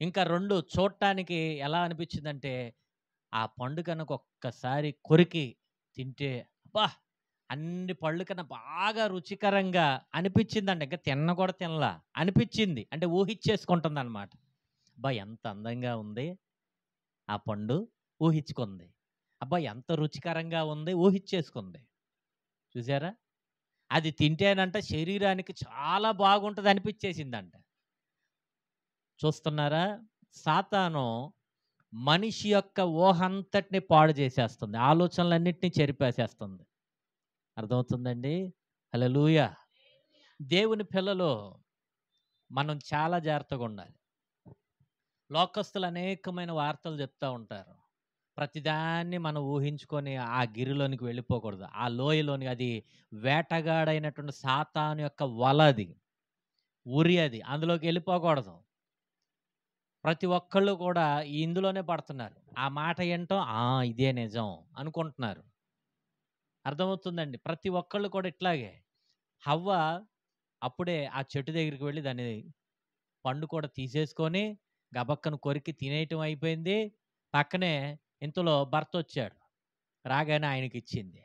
ఇంకా 2 చూడటానికి ఎలా అనిపించిందంటే, ఆ పండు కనుక ఒక్కసారి కొరికి తింటే అబ్బా! అన్ని పళ్ళు కన్నా బాగా రుచికరంగా అనిపించిందంట. ఇంకా కూడా తినలా. అనిపించింది. అంటే ఊహిచ్చేసుకుంటుందనమాట. అబ్బా! ఎంత అందంగా ఉంది ఆ పండు, ఊహించుకుంది. అబ్బా! ఎంత రుచికరంగా ఉంది, ఊహిచ్చేసుకుంది. చూసారా? అది తింటేనంట శరీరానికి చాలా బాగుంటది అనిపించేసిందంట. చూస్తున్నారా? సాతాను మనిషి యొక్క ఊహంతటిని పాడు చేసేస్తుంది. ఆలోచనలన్నిటిని చెరిపేసేస్తుంది. అర్థమవుతుందండి? హల్లెలూయా. దేవుని పిల్లలు మనం చాలా జాగ్రత్తగుండాలి. లోకస్తులు అనేకమైన వార్తలు చెప్తా ఉంటారు. ప్రతిదాన్ని మనం ఊహించుకొని ఆ గిరిలోనికి వెళ్ళిపోకూడదు. ఆ లోయలోని అది వేటగాడైనటువంటి సాతాను యొక్క వల అది. ఉరి అది. అందులోకి వెళ్ళిపోకూడదు. ప్రతి ఒక్కళ్ళు కూడా ఇందులోనే పడుతున్నారు. ఆ మాట ఏంటో ఇదే నిజం అనుకుంటున్నారు. అర్థమవుతుందండి. ప్రతి ఒక్కళ్ళు కూడా ఇట్లాగే. హవ్వ అప్పుడే ఆ చెట్టు దగ్గరికి వెళ్ళి దాన్ని పండు కూడా తీసేసుకొని గబక్కన కొరికి తినేయటం అయిపోయింది. పక్కనే ఇంతలో భర్తొచ్చాడు. రాగానే ఆయనకిచ్చింది.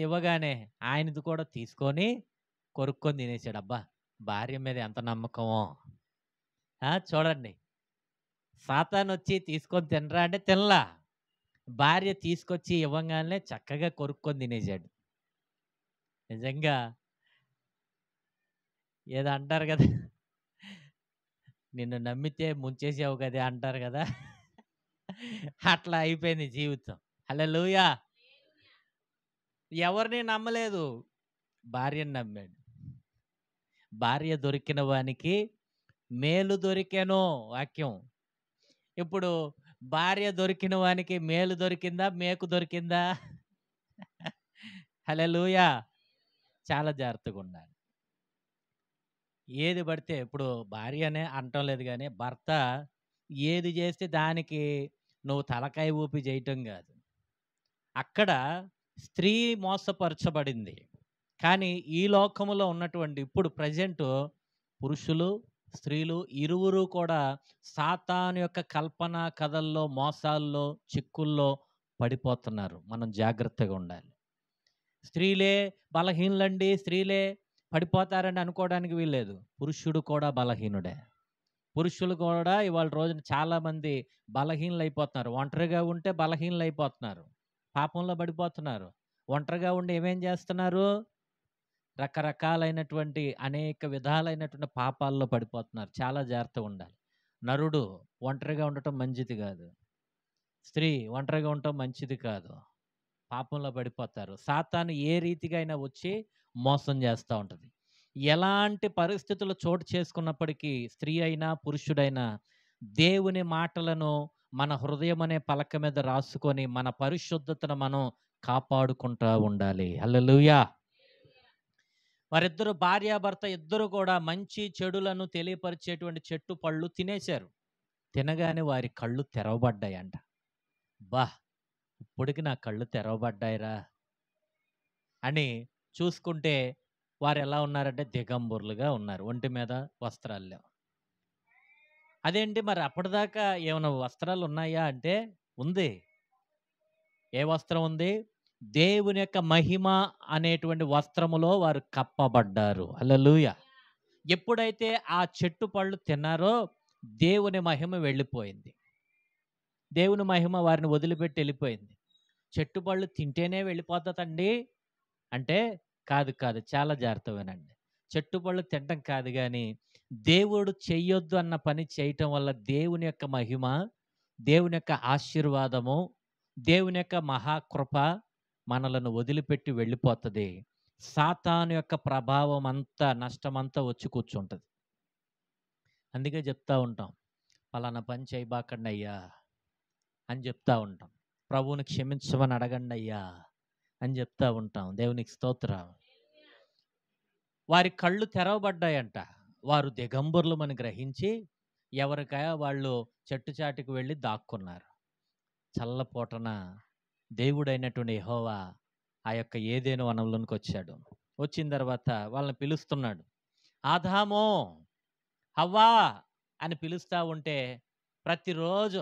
ఇవ్వగానే ఆయనది కూడా తీసుకొని కొరుక్కొని తినేసాడు. అబ్బా! భార్య మీద ఎంత నమ్మకమో. చూడండి. సాతానొచ్చి తీసుకొని తినరా అంటే తినలా. భార్య తీసుకొచ్చి ఇవ్వంగానే చక్కగా కొరుక్కొని తినేసాడు. నిజంగా ఏదో అంటారు కదా! నిన్ను నమ్మితే ముంచేసావు కదే అంటారు కదా! అట్లా అయిపోయింది జీవితం. హల్లెలూయా. ఎవరిని నమ్మలేదు. భార్యని నమ్మాడు. భార్య దొరికిన వానికి మేలు దొరికెను వాక్యం. ఇప్పుడు భార్య దొరికిన వానికి మేలు దొరికిందా? మేకు దొరికిందా? హల్లెలూయా. చాలా జాగ్రత్తగుండాలి. ఏది పడితే ఇప్పుడు భార్య అనే అనటం లేదు గానీ, భర్త ఏది చేస్తే దానికి నువ్వు తలకాయ ఊపి చేయటం గాదు. అక్కడ స్త్రీ మోసపరచబడింది. కానీ ఈ లోకములో ఉన్నటువంటి ఇప్పుడు ప్రజెంట్ పురుషులు, స్త్రీలు ఇరువురు కూడా సాతాను యొక్క కల్పన కథల్లో, మోసాల్లో, చిక్కుల్లో పడిపోతున్నారు. మనం జాగ్రత్తగా ఉండాలి. స్త్రీలే బలహీనులండి, స్త్రీలే పడిపోతారని అనుకోవడానికి వీల్లేదు. పురుషుడు కూడా బలహీనుడే. పురుషులు కూడా ఇవాళ రోజున చాలామంది బలహీనులైపోతున్నారు. ఒంటరిగా ఉంటే బలహీనులైపోతున్నారు. పాపంలో పడిపోతున్నారు. ఒంటరిగా ఉండి ఏమేం చేస్తున్నారు? రకరకాలైనటువంటి అనేక విధాలైనటువంటి పాపాల్లో పడిపోతున్నారు. చాలా జాగ్రత్తగా ఉండాలి. నరుడు ఒంటరిగా ఉండటం మంచిది కాదు. స్త్రీ ఒంటరిగా ఉండటం మంచిది కాదు. పాపంలో పడిపోతారు. సాతాను ఏ రీతిగా అయినా వచ్చి మోసం చేస్తూ ఉంటుంది. ఎలాంటి పరిస్థితులు చోటు చేసుకున్నప్పటికీ స్త్రీ అయినా, పురుషుడైనా దేవుని మాటలను మన హృదయం అనే పలక మీద రాసుకొని మన పరిశుద్ధతను మనం కాపాడుకుంటూ ఉండాలి. హల్లెలూయా. వారిద్దరు భార్యాభర్త ఇద్దరు కూడా మంచి చెడులను తెలియపరిచేటువంటి చెట్టు పళ్ళు తినేశారు. తినగానే వారి కళ్ళు తెరవబడ్డాయంట. బా, ఇప్పటికి నా కళ్ళు తెరవబడ్డాయిరా అని చూసుకుంటే వారు ఎలా ఉన్నారంటే దిగంబరులుగా ఉన్నారు. ఒంటి మీద వస్త్రాలు లేవు. అదేంటి మరి అప్పటిదాకా ఏమైనా వస్త్రాలు ఉన్నాయా అంటే ఉంది. ఏ వస్త్రం ఉంది? దేవుని యొక్క మహిమ అనేటువంటి వస్త్రములో వారు కప్పబడ్డారు. హల్లెలూయా. ఎప్పుడైతే ఆ చెట్టు పళ్ళు తిన్నారో దేవుని మహిమ వెళ్ళిపోయింది. దేవుని మహిమ వారిని వదిలిపెట్టి వెళ్ళిపోయింది. చెట్టు పళ్ళు తింటేనే వెళ్ళిపోతుందండి అంటే కాదు కాదు, చాలా జాగ్రత్త వినండి. చెట్టు పళ్ళు తినటం కాదు కానీ దేవుడు చెయ్యొద్దు అన్న పని చేయటం వల్ల దేవుని యొక్క మహిమ, దేవుని యొక్క ఆశీర్వాదము, దేవుని యొక్క మహాకృప మనలను వదిలిపెట్టి వెళ్ళిపోతుంది. సాతాను యొక్క ప్రభావం అంతా, నష్టమంతా వచ్చి కూర్చుంటుంది. అందుకే చెప్తా ఉంటాం, పలానా పని చేయబాకండి అయ్యా అని చెప్తా ఉంటాం. ప్రభువుని క్షమించమని అడగండి అయ్యా అని చెప్తా ఉంటాం. దేవునికి స్తోత్రం. వారి కళ్ళు తెరవబడ్డాయంట. వారు దిగంబరులమని గ్రహించి ఎవరికాయ వాళ్ళు చెట్టు చాటుకు వెళ్ళి దాక్కున్నారు. చల్లపోటన దేవుడైనటువంటి యెహోవా ఆ యొక్క ఏదెను వనంలోనికి వచ్చాడు. వచ్చిన తర్వాత వాళ్ళని పిలుస్తున్నాడు. ఆదాము, హవ్వా అని పిలుస్తా ఉంటే ప్రతిరోజు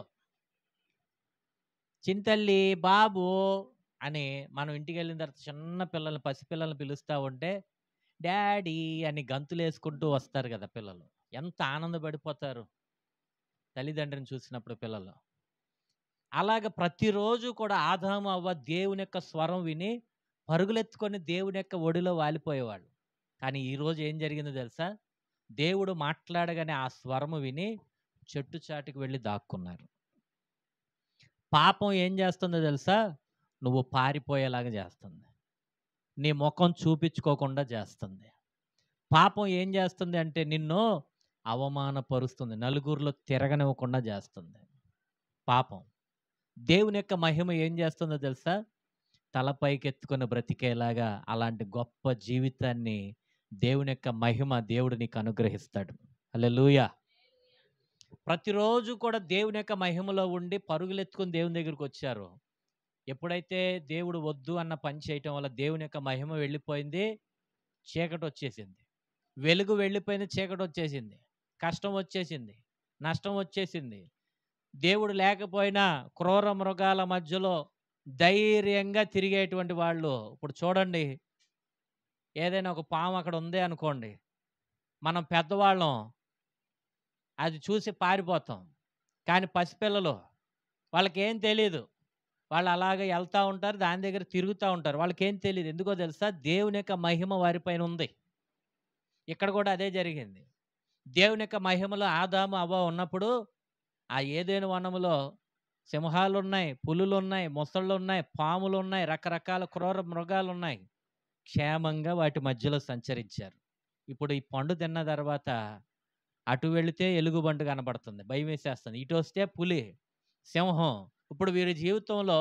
చింతల్లి, బాబు అని మనం ఇంటికి వెళ్ళిన తర్వాత చిన్న పిల్లల్ని, పసిపిల్లల్ని పిలుస్తూ ఉంటే డాడీ అని గంతులు వేసుకుంటూ వస్తారు కదా పిల్లలు. ఎంత ఆనందపడిపోతారు తల్లిదండ్రిని చూసినప్పుడు పిల్లలు. అలాగ ప్రతిరోజు కూడా ఆదాము, అవ్వ దేవుని యొక్క స్వరం విని పరుగులెత్తుకొని దేవుని యొక్క ఒడిలో వాలిపోయేవాళ్ళు. కానీ ఈరోజు ఏం జరిగిందో తెలుసా? దేవుడు మాట్లాడగానే ఆ స్వరము విని చెట్టు చాటుకు వెళ్ళి దాక్కున్నారు. పాపం ఏం చేస్తుందో తెలుసా? నువ్వు పారిపోయేలాగా చేస్తుంది. నీ ముఖం చూపించుకోకుండా చేస్తుంది. పాపం ఏం చేస్తుంది అంటే నిన్ను అవమానపరుస్తుంది, నలుగురిలో తిరగనివ్వకుండా చేస్తుంది పాపం. దేవుని యొక్క మహిమ ఏం చేస్తుందో తెలుసా? తలపైకెత్తుకొని బ్రతికేలాగా అలాంటి గొప్ప జీవితాన్ని దేవుని యొక్క మహిమ దేవుడు నీకు అనుగ్రహిస్తాడు. హల్లెలూయా. ప్రతిరోజు కూడా దేవుని యొక్క మహిమలో ఉండి పరుగులెత్తుకుని దేవుని దగ్గరికి వచ్చారు. ఎప్పుడైతే దేవుడు వద్దు అన్న పని చేయటం వల్ల దేవుని యొక్క మహిమ వెళ్ళిపోయింది, చీకటి వచ్చేసింది. వెలుగు వెళ్ళిపోయింది, చీకటి వచ్చేసింది. కష్టం వచ్చేసింది, నష్టం వచ్చేసింది. దేవుడు లేకపోయినా క్రూర మృగాల మధ్యలో ధైర్యంగా తిరిగేటువంటి వాళ్ళు. ఇప్పుడు చూడండి, ఏదైనా ఒక పాము అక్కడ ఉంది అనుకోండి, మనం పెద్దవాళ్ళం అది చూసి పారిపోతాం. కానీ పసిపిల్లలు వాళ్ళకేం తెలీదు. వాళ్ళు అలాగే వెళ్తూ ఉంటారు, దాని దగ్గర తిరుగుతూ ఉంటారు. వాళ్ళకేం తెలీదు. ఎందుకో తెలుసా? దేవుని యొక్క మహిమ వారిపైన ఉంది. ఇక్కడ కూడా అదే జరిగింది. దేవుని యొక్క మహిమలో ఆదాము, అవ్వ ఉన్నప్పుడు ఆ ఏదెను వనములో సింహాలున్నాయి, పులులున్నాయి, మొసళ్ళున్నాయి, పాములున్నాయి, రకరకాల క్రూర మృగాలున్నాయి. క్షేమంగా వాటి మధ్యలో సంచరించారు. ఇప్పుడు ఈ పండు తిన్న తర్వాత అటు వెళితే ఎలుగుబంటి కనబడుతుంది, భయం వేసేస్తుంది. ఇటు వస్తే పులి, సింహం. ఇప్పుడు వీరి జీవితంలో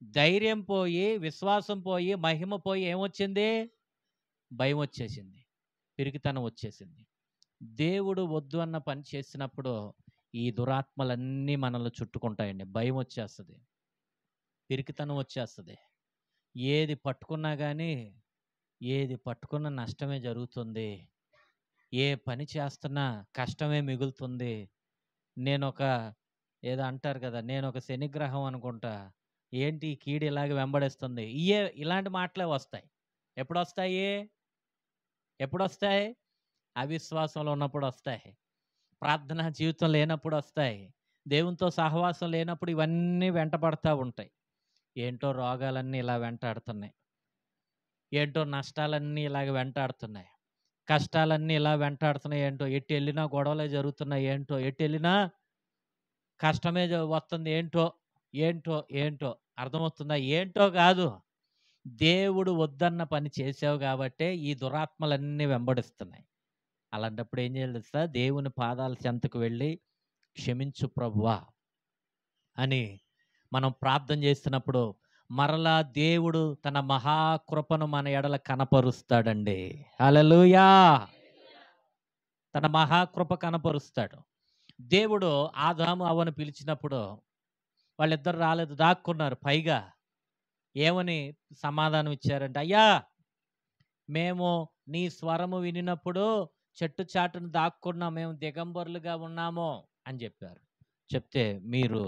ధైర్యం పోయి, విశ్వాసం పోయి, మహిమ పోయి ఏమొచ్చింది? భయం వచ్చేసింది, పిరికితనం వచ్చేసింది. దేవుడు వద్దు అన్న పని చేసినప్పుడు ఈ దురాత్మలన్నీ మనల్ని చుట్టుకుంటాయండి. భయం వచ్చేస్తుంది, పిరికితనం వచ్చేస్తుంది. ఏది పట్టుకున్నా కానీ ఏది పట్టుకున్న నష్టమే జరుగుతుంది. ఏ పని చేస్తున్నా కష్టమే మిగులుతుంది. నేనొక ఏదో అంటారు కదా! నేనొక శనిగ్రహం అనుకుంటా. ఏంటి ఈ కీడు ఇలాగ వెంబడిస్తుంది. ఇలాంటి మాటలే వస్తాయి. ఎప్పుడొస్తాయి? ఎప్పుడొస్తాయి? అవిశ్వాసంలో ఉన్నప్పుడొస్తాయి. ప్రార్థనా జీవితం లేనప్పుడొస్తాయి. దేవునితో సహవాసం లేనప్పుడు ఇవన్నీ వెంటపడతా ఉంటాయి. ఏంటో రోగాలన్నీ ఇలా వెంటాడుతున్నాయి. ఏంటో నష్టాలన్నీ ఇలాగ వెంటాడుతున్నాయి. కష్టాలన్నీ ఇలా వెంటాడుతున్నాయి ఏంటో. ఎటెళ్ళినా గొడవలే జరుగుతున్నాయి ఏంటో. ఎటెళ్ళినా కష్టమే వస్తుంది ఏంటో. ఏంటో, ఏంటో అర్థమవుతుందా? ఏంటో కాదు. దేవుడు వద్దన్న పని చేసావు గాబట్టే ఈ దురాత్మలన్నీ వెంబడిస్తున్నాయి. అలాంటప్పుడు ఏం చేయాలి తెలుసా? దేవుని పాదాల చెంతకు వెళ్ళి, క్షమించు ప్రభువా అని మనం ప్రార్థన చేస్తున్నప్పుడు మరలా దేవుడు తన మహాకృపను మన ఎడల కనపరుస్తాడండి. హల్లెలూయా! తన మహాకృప కనపరుస్తాడు. దేవుడు ఆదాము అవ్వను పిలిచినప్పుడు వాళ్ళిద్దరు రాలేదు, దాక్కున్నారు. పైగా ఏమని సమాధానం ఇచ్చారంటే, అయ్యా మేము నీ స్వరము వినినప్పుడు చెట్టు చాటును దాక్కున్నాం, మేము దిగంబరులుగా ఉన్నాము అని చెప్పారు. చెప్తే, మీరు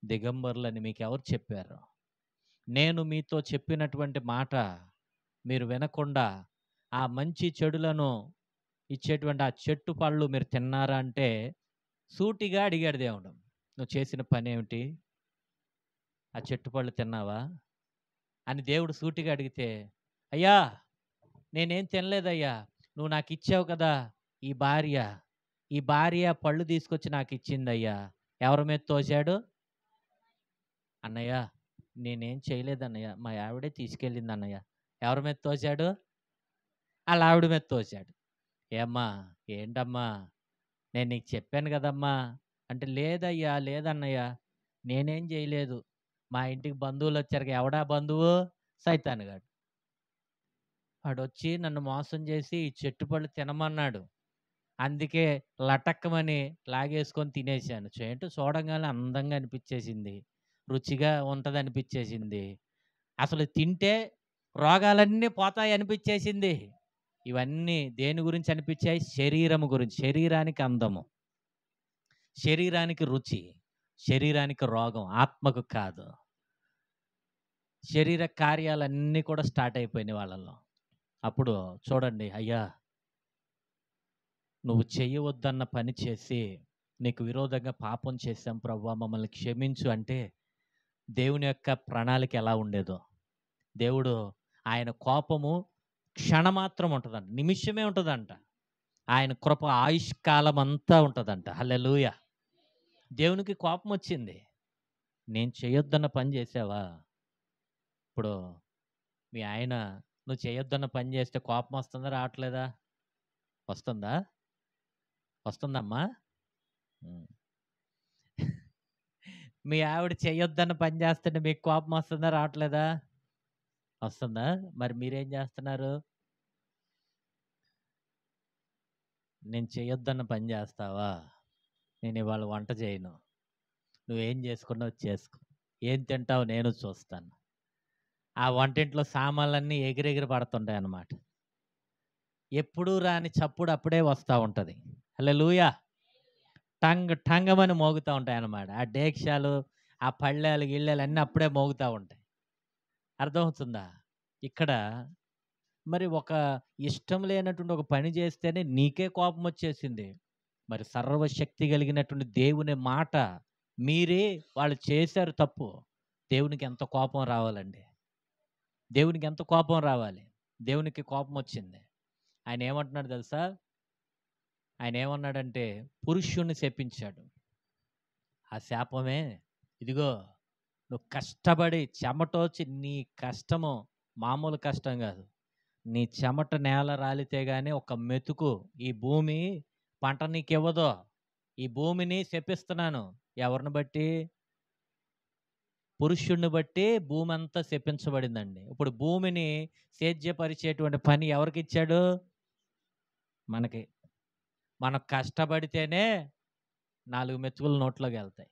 దిగంబరులని మీకెవరు చెప్పారు? నేను మీతో చెప్పినటువంటి మాట మీరు వినకుండా ఆ మంచి చెడులను ఇచ్చేటువంటి ఆ చెట్టు పళ్ళు మీరు తిన్నారా అంటే, సూటిగా అడిగాడు దేవుడు. నువ్వు చేసిన పని ఏమిటి? ఆ చెట్టు పళ్ళు తిన్నావా అని దేవుడు సూటిగా అడిగితే, అయ్యా నేనేం తినలేదయ్యా, నువ్వు నాకు ఇచ్చావు కదా ఈ భార్య, ఈ భార్య పళ్ళు తీసుకొచ్చి నాకు ఇచ్చిందయ్యా. ఎవరి మీద తోశాడు? అన్నయ్య నేనేం చేయలేదన్నయ్య, మా ఆవిడే తీసుకెళ్ళింది అన్నయ్య. ఎవరి మీద తోశాడు? వాళ్ళ ఆవిడ మీద తోశాడు. ఏమ్మా ఏంటమ్మా నేను నీకు చెప్పాను కదమ్మా అంటే, లేదయ్యా లేదన్నయ్య నేనేం చేయలేదు, మా ఇంటికి బంధువులు వచ్చారు. ఎవడా బంధువు? సైతానుగాడు. వాడొచ్చి నన్ను మోసం చేసి ఈ చెట్టు పళ్ళు తినమన్నాడు. అందుకే లటక్కమని లాగేసుకొని తినేసాను. ఏంటో చూడంగానే అందంగా అనిపించేసింది, రుచిగా ఉంటది అనిపించేసింది, అసలు తింటే రోగాలన్నీ పోతాయి అనిపించేసింది. ఇవన్నీ దేని గురించి అనిపించాయి? శరీరము గురించి. శరీరానికి అందము, శరీరానికి రుచి, శరీరానికి రోగం, ఆత్మకు కాదు. శరీర కార్యాలన్నీ కూడా స్టార్ట్ అయిపోయినాయి వాళ్ళల్లో. అప్పుడు చూడండి, అయ్యా నువ్వు చేయవద్దన్న పని చేసి నీకు విరోధంగా పాపం చేశాం ప్రభువా, మమ్మల్ని క్షమించు అంటే దేవుని యొక్క ప్రణాళిక ఎలా ఉండేదో. దేవుడు ఆయన కోపము క్షణమాత్రం ఉంటుందంట, నిమిషమే ఉంటుందంట. ఆయన కృప ఆయుష్కాలం అంతా ఉంటుందంట. హల్లెలూయా! దేవునికి కోపం వచ్చింది. నేను చేయొద్దన్న పని చేసావా? ఇప్పుడు మీ ఆయన నువ్వు చేయొద్దన్న పని చేస్తే కోపం వస్తుందా రావట్లేదా? వస్తుందా? వస్తుందమ్మా? మీ ఆవిడ చేయొద్దన్న పని చేస్తుంటే మీకు కోపం వస్తుందా రావట్లేదా? వస్తుందా? మరి మీరేం చేస్తున్నారు? నేను చేయొద్దన్న పని చేస్తావా? నేను ఇవాళ వంట చేయను, నువ్వేం చేసుకున్నావు చేసుకో, ఏం తింటావు నేను చూస్తాను. ఆ వంటింట్లో సామాన్లన్నీ ఎగిరెగిరి పడుతుంటాయి అన్నమాట. ఎప్పుడూ రాని చప్పుడు అప్పుడే వస్తూ ఉంటుంది. హల్లెలూయా! టంగ్ టంగమని మోగుతూ ఉంటాయి అన్నమాట. ఆ డేక్షాలు, ఆ పళ్ళాలు గిళ్ళాలు అన్నీ అప్పుడే మోగుతూ ఉంటాయి. అర్థమవుతుందా? ఇక్కడ మరి ఒక ఇష్టం లేనటువంటి ఒక పని చేస్తేనే నీకే కోపం వచ్చేసింది. మరి సర్వశక్తి కలిగినటువంటి దేవుని మాట మీరే వాళ్ళు చేశారు తప్పు. దేవునికి ఎంత కోపం రావాలండి? దేవునికి ఎంత కోపం రావాలి? దేవునికి కోపం వచ్చింది. ఆయన ఏమంటున్నాడు తెలుసా? ఆయన ఏమన్నాడంటే పురుషుణ్ణి శపించాడు. ఆ శాపమే, ఇదిగో నువ్వు కష్టపడి చెమటోచి, నీ కష్టము మామూలు కష్టం కాదు, నీ చెమట నేల రాలితే గాని ఒక మెతుకు ఈ భూమి పంట నీకివ్వదు. ఈ భూమిని శపిస్తున్నాను. ఎవరిని బట్టి? పురుషుణ్ణి బట్టి భూమి అంతా శపించబడిందండి. ఇప్పుడు భూమిని సేద్యపరిచేటువంటి పని ఎవరికి ఇచ్చాడు? మనకి. మనం కష్టపడితేనే 4 మెతుకులు నోట్లోకి వెళ్తాయి.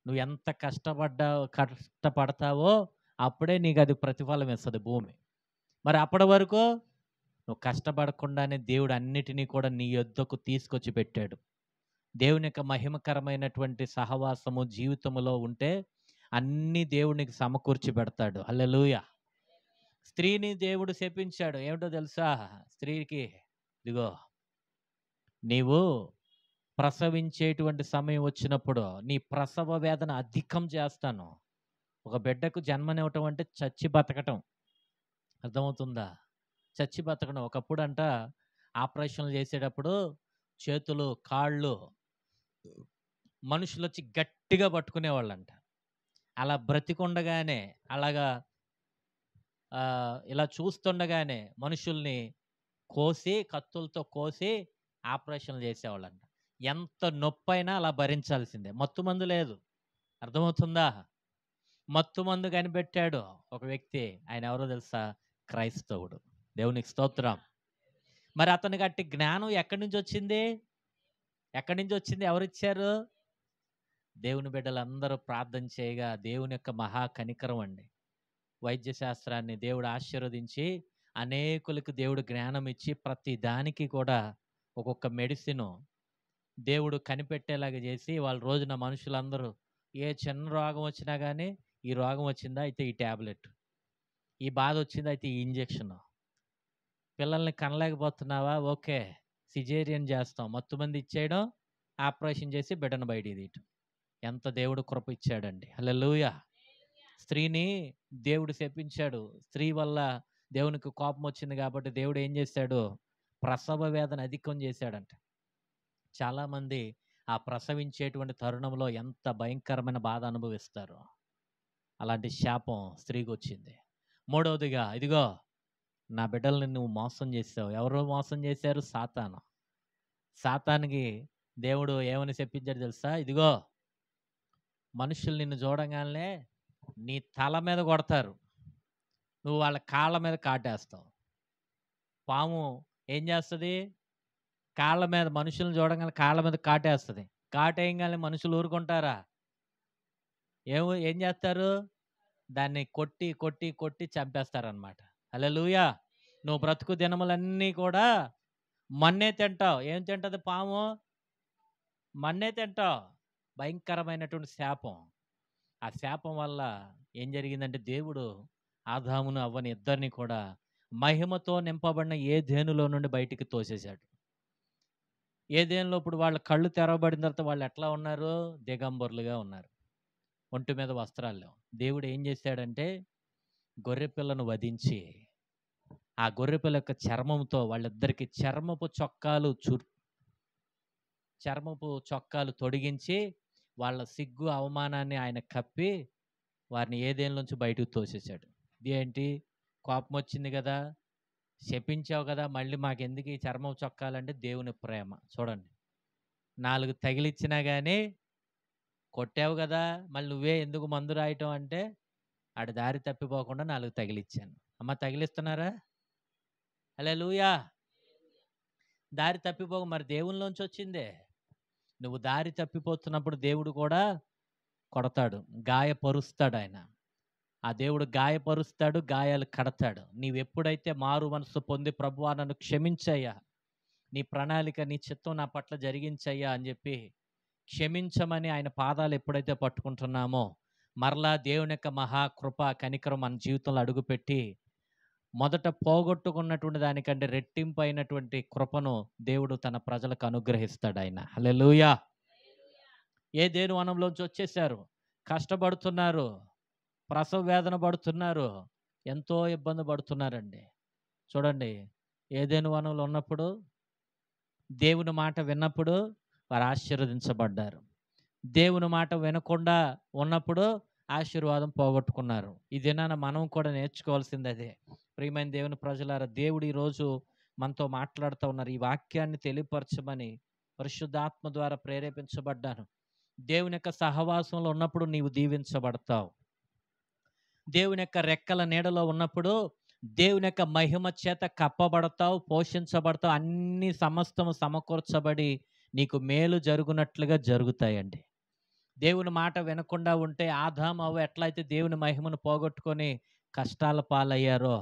నువ్వు ఎంత కష్టపడతావో అప్పుడే నీకు అది ప్రతిఫలం ఇస్తుంది భూమి. మరి అప్పటి వరకు నువ్వు కష్టపడకుండానే దేవుడు అన్నిటినీ కూడా నీ యొద్దకు తీసుకొచ్చి పెట్టాడు. దేవుని యొక్క మహిమకరమైనటువంటి సహవాసము జీవితంలో ఉంటే అన్ని దేవునికి సమకూర్చి పెడతాడు. హల్లెలూయా. స్త్రీని దేవుడు శపించాడు. ఏమిటో తెలుసా? స్త్రీకి, ఇదిగో నీవు ప్రసవించేటువంటి సమయం వచ్చినప్పుడు నీ ప్రసవ వేదన అధికం చేస్తాను. ఒక బిడ్డకు జన్మనివ్వటం అంటే చచ్చి బతకటం. అర్థమవుతుందా? చచ్చి బతకడం. ఒకప్పుడు అంట ఆపరేషన్లు చేసేటప్పుడు చేతులు కాళ్ళు మనుషులు వచ్చి గట్టిగా పట్టుకునేవాళ్ళంట. అలా బ్రతికుండగానే అలాగా ఇలా చూస్తుండగానే మనుషుల్ని కోసి కత్తులతో కోసి ఆపరేషన్లు చేసేవాళ్ళంట. ఎంత నొప్పైనా అలా భరించాల్సిందే. మత్తు మందు లేదు. అర్థమవుతుందా? మత్తు మందు కనిపెట్టాడు ఒక వ్యక్తి. ఆయన ఎవరో తెలుసా? క్రైస్తవుడు. దేవునికి స్తోత్రం. మరి అతనికి అట్టి జ్ఞానం ఎక్కడి నుంచి వచ్చింది? ఎక్కడి నుంచి వచ్చింది? ఎవరిచ్చారు? దేవుని బిడ్డలందరూ ప్రార్థన చేయగా దేవుని యొక్క మహా కనికరం అండి. వైద్య శాస్త్రాన్ని దేవుడు ఆశీర్వదించి అనేకులకు దేవుడు జ్ఞానం ఇచ్చి ప్రతి దానికి కూడా ఒక్కొక్క మెడిసిన్ దేవుడు కనిపెట్టేలాగా చేసి వాళ్ళ రోజున మనుషులందరూ ఏ చిన్న రోగం వచ్చినా కానీ ఈ రోగం వచ్చిందా అయితే ఈ ట్యాబ్లెట్, ఈ బాధ వచ్చిందా అయితే ఈ ఇంజెక్షన్, పిల్లల్ని కనలేకపోతున్నావా ఓకే సిజేరియన్ చేస్తాం, మత్తుమంది ఇచ్చేయడం, ఆపరేషన్ చేసి బిడ్డను బయటికి తీయటం. ఎంత దేవుడు కృప ఇచ్చాడండి. హల్లెలూయా. స్త్రీని దేవుడు శపించాడు. స్త్రీ వల్ల దేవునికి కోపం వచ్చింది కాబట్టి దేవుడు ఏం చేశాడు? ప్రసవ వేదన అధికం చేశాడంట. చాలామంది ఆ ప్రసవించేటువంటి తరుణంలో ఎంత భయంకరమైన బాధ అనుభవిస్తారు. అలాంటి శాపం స్త్రీకి వచ్చింది. మూడవదిగా, ఇదిగో నా బిడ్డల్ని నువ్వు మోసం చేసావు. ఎవరో మోసం చేశారు? సాతాను. సాతానికి దేవుడు ఏమని చెప్పించాడు తెలుసా? ఇదిగో మనుషులు నిన్ను చూడగానే నీ తల మీద కొడతారు, నువ్వు వాళ్ళ కాళ్ళ మీద కాటేస్తావు. పాము ఏం చేస్తుంది? కాళ్ళ మీద, మనుషులను చూడగానే కాళ్ళ మీద కాటేస్తుంది. కాటేయంగానే మనుషులు ఊరుకుంటారా? ఏం చేస్తారు? దాన్ని కొట్టి కొట్టి కొట్టి చంపేస్తారనమాట. హల్లెలూయా. నువ్వు బ్రతుకు దినములన్నీ కూడా మన్నే తింటావు. ఏం తింటది పాము? మన్నే తింటావు. భయంకరమైనటువంటి శాపం. ఆ శాపం వల్ల ఏం జరిగిందంటే దేవుడు ఆదామును అవ్వని ఇద్దరిని కూడా మహిమతో నింపబడిన ఏదెనులో నుండి బయటికి తోసేశాడు. ఏదెనులో ఇప్పుడు వాళ్ళ కళ్ళు తెరవబడిన తర్వాత వాళ్ళు ఎట్లా ఉన్నారు? దిగంబరులుగా ఉన్నారు. ఒంటి మీద వస్త్రాలు లేవు. దేవుడు ఏం చేశాడంటే గొర్రెపిల్లను వధించి ఆ గొర్రెపిల్ల యొక్క చర్మంతో వాళ్ళిద్దరికి చర్మపు చొక్కాలు తొడిగించి వాళ్ళ సిగ్గు అవమానాన్ని ఆయన కప్పి వారిని ఏదేళ్ళ బయటకు తోసేశాడు. ఇదేంటి? కోపం వచ్చింది కదా, శపించావు కదా, మళ్ళీ మాకెందుకు ఈ చర్మం చొక్కాలంటే దేవుని ప్రేమ. చూడండి, 4 తగిలిచ్చినా కానీ కొట్టావు కదా, మళ్ళీ నువ్వే ఎందుకు మందు రాయటం అంటే ఆడి దారి తప్పిపోకుండా 4 తగిలిచ్చాను. అమ్మ తగిలిస్తున్నారా? హల్లెలూయా. దారి తప్పిపోక మరి దేవునిలోంచి వచ్చిందే. నువ్వు దారి తప్పిపోతున్నప్పుడు దేవుడు కూడా కొడతాడు, గాయపరుస్తాడు. ఆయన ఆ దేవుడు గాయపరుస్తాడు, గాయాలు కడతాడు. నీవెప్పుడైతే మారు మనసు పొంది ప్రభువా నన్ను క్షమించయ్యా, నీ ప్రణాళిక నీ చిత్తం నా పట్ల జరిగించయ్యా అని చెప్పి క్షమించమని ఆయన పాదాలు ఎప్పుడైతే పట్టుకుంటున్నామో మరలా దేవుని యొక్క మహాకృప కనికరం మన జీవితంలో అడుగుపెట్టి మొదట పోగొట్టుకున్నటువంటి దానికంటే రెట్టింపు అయినటువంటి కృపను దేవుడు తన ప్రజలకు అనుగ్రహిస్తాడు ఆయన. హల్లెలూయా. ఏదెను వనంలోంచి వచ్చేసారు, కష్టపడుతున్నారు, ప్రసవ వేదన పడుతున్నారు, ఎంతో ఇబ్బంది పడుతున్నారండి. చూడండి, ఏదెను వనంలో ఉన్నప్పుడు దేవుని మాట విన్నప్పుడు వారు ఆశీర్వదించబడ్డారు. దేవుని మాట వినకుండా ఉన్నప్పుడు ఆశీర్వాదం పోగొట్టుకున్నారు. ఈ దినాన మనం కూడా నేర్చుకోవాల్సింది అదే. ప్రియమైన దేవుని ప్రజలారా, దేవుడు ఈరోజు మనతో మాట్లాడుతూ ఉన్నారు. ఈ వాక్యాన్ని తెలియపరచమని పరిశుద్ధాత్మ ద్వారా ప్రేరేపించబడ్డాను. దేవుని యొక్క సహవాసంలో ఉన్నప్పుడు నీవు దీవించబడతావు. దేవుని యొక్క రెక్కల నీడలో ఉన్నప్పుడు దేవుని యొక్క మహిమ చేత కప్పబడతావు, పోషించబడతావు. అన్ని సమస్తము సమకూర్చబడి నీకు మేలు జరుగునట్లుగా జరుగుతాయండి. దేవుని మాట వినకుండా ఉంటే ఆదాము అవ్వ ఎట్లయితే దేవుని మహిమను పోగొట్టుకొని కష్టాల పాలయ్యారో,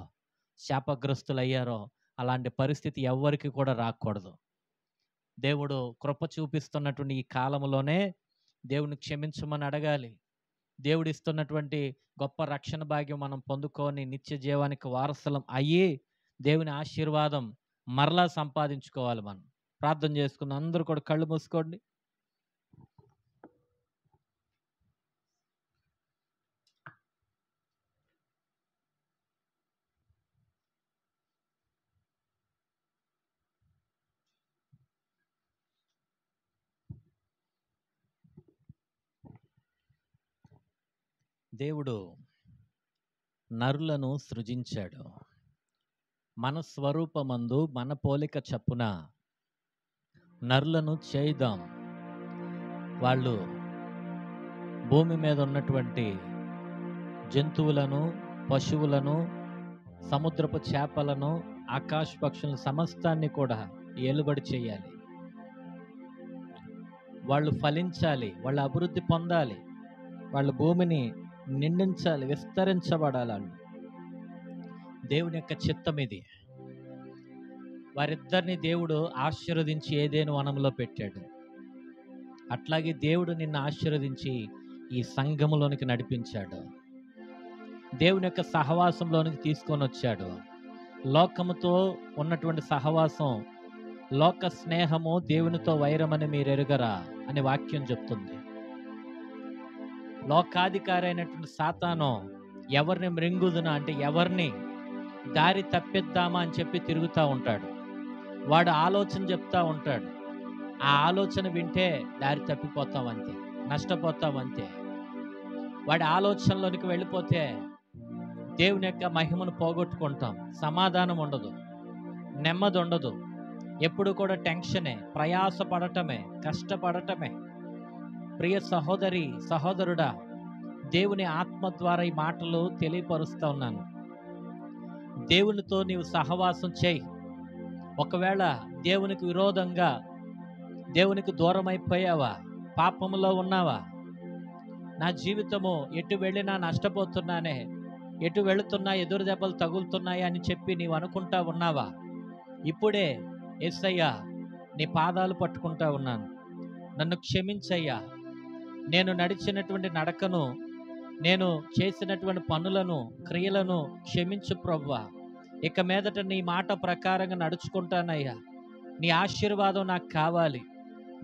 శాపగ్రస్తులయ్యారో, అలాంటి పరిస్థితి ఎవ్వరికి కూడా రాకూడదు. దేవుడు కృప చూపిస్తున్నటువంటి ఈ కాలంలోనే దేవుని క్షమించమని అడగాలి. దేవుడిస్తున్నటువంటి గొప్ప రక్షణ భాగ్యం మనం పొందుకొని నిత్య జీవానికి వారసులం అయ్యి దేవుని ఆశీర్వాదం మరలా సంపాదించుకోవాలి. మనం ప్రార్థన చేసుకున్న అందరూ కూడా కళ్ళు మూసుకోండి. దేవుడు నరులను సృజించాడు. మన స్వరూపమందు మన పోలిక చప్పున నరులను చేద్దాం. వాళ్ళు భూమి మీద ఉన్నటువంటి జంతువులను, పశువులను, సముద్రపు చేపలను, ఆకాశ పక్షులను సమస్తాన్ని కూడా ఏలుబడి చేయాలి. వాళ్ళు ఫలించాలి, వాళ్ళు అభివృద్ధి పొందాలి, వాళ్ళ భూమిని నిండించాలి, విస్తరించబడాలి. వాళ్ళు దేవుని యొక్క చిత్తం ఇది. వారిద్దరిని దేవుడు ఆశీర్వదించి ఏదేను వనంలో పెట్టాడు. అట్లాగే దేవుడు నిన్ను ఆశీర్వదించి ఈ సంఘములోనికి నడిపించాడు. దేవుని యొక్క సహవాసంలోనికి తీసుకొని వచ్చాడు. లోకముతో ఉన్నటువంటి సహవాసం, లోక స్నేహము దేవునితో వైరమని మీరు ఎరుగరా అని వాక్యం చెప్తుంది. లోకాధికారి అయినటువంటి సాతాను ఎవరిని మృంగుదునా అంటే ఎవరిని దారి తప్పిద్దామా అని చెప్పి తిరుగుతూ ఉంటాడు. వాడు ఆలోచన చెప్తా ఉంటాడు. ఆ ఆలోచన వింటే దారి తప్పిపోతాం అంతే, నష్టపోతాం అంతే. వాడి ఆలోచనలోనికి వెళ్ళిపోతే దేవుని యొక్క మహిమను పోగొట్టుకుంటాం. సమాధానం ఉండదు, నెమ్మది ఉండదు, ఎప్పుడు కూడా టెన్షనే, ప్రయాసపడటమే, కష్టపడటమే. ప్రియ సహోదరి సహోదరుడా, దేవుని ఆత్మ ద్వారా ఈ మాటలు తెలియపరుస్తూ ఉన్నాను. దేవునితో నీవు సహవాసం చేయి. ఒకవేళ దేవునికి విరోధంగా, దేవునికి దూరం అయిపోయావా, పాపములో ఉన్నావా, నా జీవితము ఎటు వెళ్ళినా నష్టపోతున్నానే, ఎటు వెళుతున్నా ఎదురు దెబ్బలు తగులుతున్నాయి అని చెప్పి నీవు అనుకుంటా ఉన్నావా, ఇప్పుడే యేసయ్యా నీ పాదాలు పట్టుకుంటా ఉన్నాను, నన్ను క్షమించయ్యా, నేను నడిచినటువంటి నడకను, నేను చేసినటువంటి పనులను, క్రియలను క్షమించు ప్రభువా. ఇక మీదట నీ మాట ప్రకారంగా నడుచుకుంటానయ్యా. నీ ఆశీర్వాదం నాకు కావాలి,